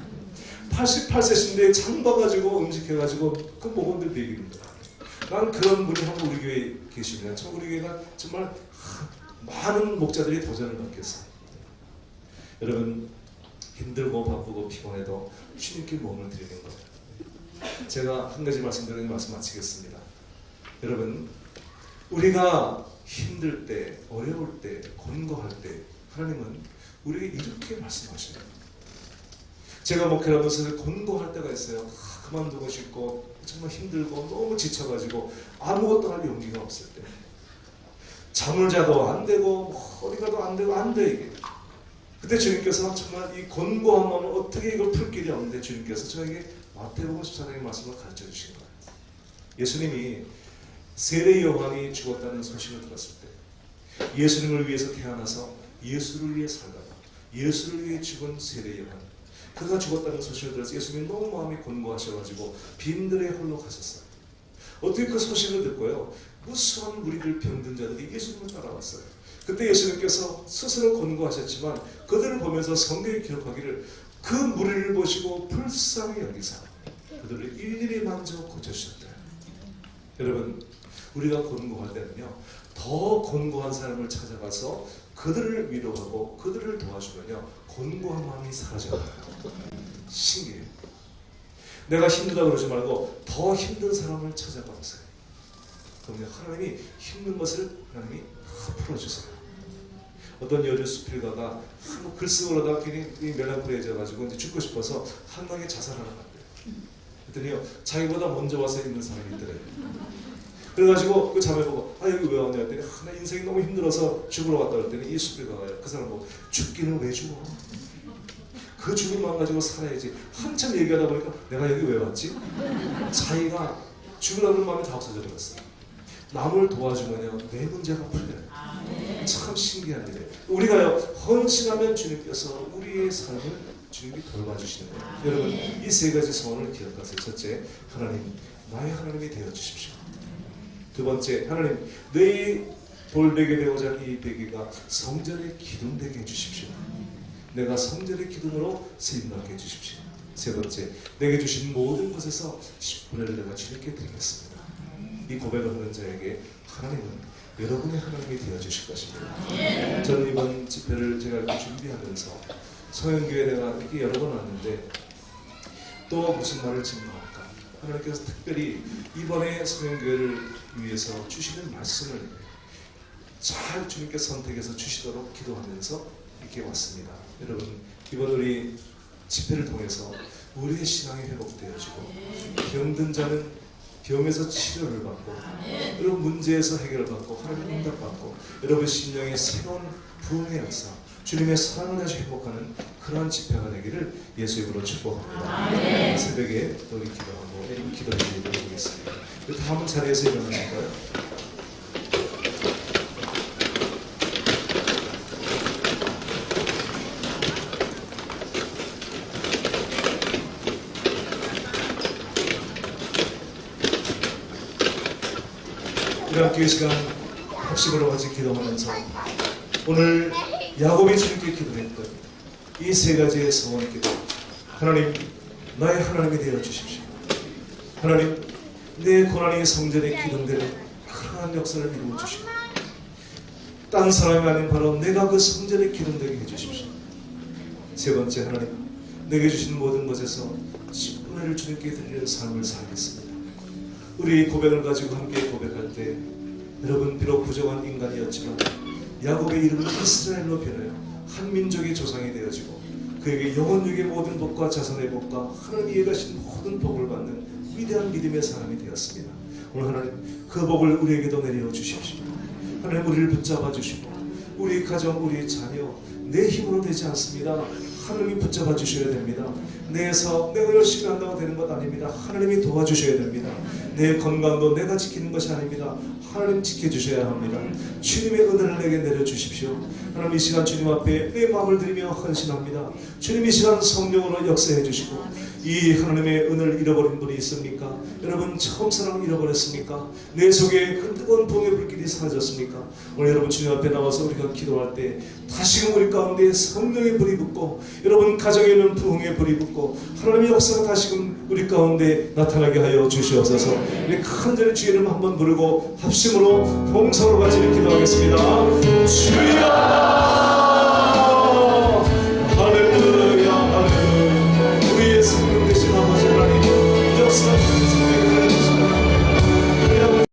88세신데 장 봐가지고 음식해가지고 그 목원들 먹이는 거예요. 난 그런 분이 한번 우리 교회에 계시면 참 우리 교회가 정말 많은 목자들이 도전을 받겠어요. 여러분, 힘들고 바쁘고 피곤해도 주님께 몸을 드리는 거예요. 제가 한 가지 말씀드리는 말씀 마치겠습니다. 여러분, 우리가 힘들 때, 어려울 때, 곤고할 때 하나님은 우리에게 이렇게 말씀하셔요. 제가 목회하면서 곤고할 때가 있어요. 그만두고 싶고 정말 힘들고 너무 지쳐가지고 아무것도 할 용기가 없을 때, 잠을 자도 안 되고 어디 가도 안 되고 안 돼 이게. 그때 주님께서 정말 이 곤고함은 어떻게 이걸 풀 길이 없는데 주님께서 저에게 마태복음 14장의 말씀을 가르쳐 주신 거예요. 예수님이 세례 요한이 죽었다는 소식을 들었을 때, 예수님을 위해서 태어나서 예수를 위해 살다가 예수를 위해 죽은 세례 요한, 그가 죽었다는 소식을 들어서 예수님이 너무 마음이 곤고하셔가지고 빈들에 홀로 가셨어요. 어떻게 그 소식을 듣고요, 무수한 무리들 병든 자들이 예수님을 따라왔어요. 그때 예수님께서 스스로 곤고하셨지만 그들을 보면서 성경이 기록하기를 그 무리를 보시고 불쌍히 여기사 그들을 일일이 만져 고쳐주셨다. 여러분, 우리가 곤고할 때는요, 더 곤고한 사람을 찾아가서 그들을 위로하고 그들을 도와주면요, 곤고한 마음이 사라져요. 신기해요. 내가 힘들다 그러지 말고 더 힘든 사람을 찾아가 보세요. 그러면 하나님이 힘든 것을 하나님이 다 풀어주세요. 어떤 여주 수필가가 글 쓰고 그러다가 괜히 멜랑콜리해져가지고 이제 죽고 싶어서 한강에 자살하러 갔대요. 그랬더니요, 자기보다 먼저 와서 있는 사람이 있더래요. 그래가지고 그 자매 보고 여기 왜 왔냐 했더니 나 인생이 너무 힘들어서 죽으러 왔다 그랬더니 이 수필가가 그 사람 보고 죽기는 왜 죽어? 그 죽음만 가지고 살아야지. 한참 얘기하다 보니까 내가 여기 왜 왔지? 자기가 죽으라는 마음이 다 없어져 버렸어요. 남을 도와주면요, 내 문제가 풀려요. 참 신기한 일이에요. 우리가요, 헌신하면 주님께서 우리의 삶을 주님이 돌봐주시는 거예요. 여러분, 이 세 가지 소원을 기억하세요. 첫째, 하나님, 나의 하나님이 되어주십시오. 두 번째, 하나님, 내 돌베개 되고자 하는 이 베개가 성전의 기둥 되게 해주십시오. 내가 성전의 기둥으로 쓰임받게 해주십시오. 세 번째, 내게 주신 모든 것에서 10분의 1을 내가 주님께 드리겠습니다. 이 고백을 하는 자에게 하나님은 여러분의 하나님이 되어주실 것입니다. 저는 이번 집회를 제가 이렇게 준비하면서 서영교회 내가 이렇게 여러 번 왔는데 또 무슨 말을 증거할까? 하나님께서 특별히 이번에 서영교회를 위해서 주시는 말씀을 잘 주님께 선택해서 주시도록 기도하면서 이렇게 왔습니다. 여러분, 이번 우리 집회를 통해서 우리의 신앙이 회복되어지고 병든 자는 병에서 치료를 받고, 그리고 문제에서 해결을 받고 하나님의 응답받고, 여러분 심령의 새로운 부흥의 역사, 주님의 사랑을 다시 회복하는 그러한 집회가 되기를 예수 이름으로 축복합니다. 새벽에 또 기도하고 기도를 드리도록 하겠습니다. 다음 자리에서 일어나실까요? 우리 함께 이 시간 합심으로 같이 기도하면서 오늘 야곱이 주님께 기도했던 이 세 가지의 소원 기도, 하나님, 나의 하나님이 되어 주십시오. 하나님, 내 고난이 성전에 기둥되는 그러한 역사를 이루어 주시고, 딴 사람이 아닌 바로 내가 그 성전에 기둥되게 해주십시오. 세 번째, 하나님, 내게 주신 모든 것에서 10분의 1을 주님께 드리는 삶을 살겠습니다. 우리 고백을 가지고 함께 고백할 때, 여러분 비록 부정한 인간이었지만 야곱의 이름을 이스라엘로 변하여 한 민족의 조상이 되어지고 그에게 영원육의 모든 복과 자손의 복과 하나님이 예가신 모든 복을 받는 위대한 믿음의 사람이 되었습니다. 오늘 하나님 그 복을 우리에게도 내려 주십시오. 하나님 우리를 붙잡아 주시고 우리 가정, 우리 자녀 내 힘으로 되지 않습니다. 하나님이 붙잡아 주셔야 됩니다. 내 사업 내가 열심히 한다고 되는 것 아닙니다. 하나님이 도와주셔야 됩니다. 내 건강도 내가 지키는 것이 아닙니다. 하나님 지켜주셔야 합니다. 주님의 은혜를 내게 내려주십시오. 하나님 이 시간 주님 앞에 내 마음을 드리며 헌신합니다. 주님 이 시간 성령으로 역사해 주시고 이 하나님의 은혜를 잃어버린 분이 있습니까? 여러분 처음 사랑을 잃어버렸습니까? 내 속에 그 뜨거운 봄의 불길이 사라졌습니까? 오늘 여러분 주님 앞에 나와서 우리가 기도할 때 다시금 우리 가운데 성령의 불이 붙고 여러분 가정에는 부흥의 불이 붙고 하나님의 역사가 다시금 우리 가운데 나타나게 하여 주시옵소서. 우리 간절히 주의 이름 한번 부르고 합심으로 봉성으로 같이 기도하겠습니다. 주여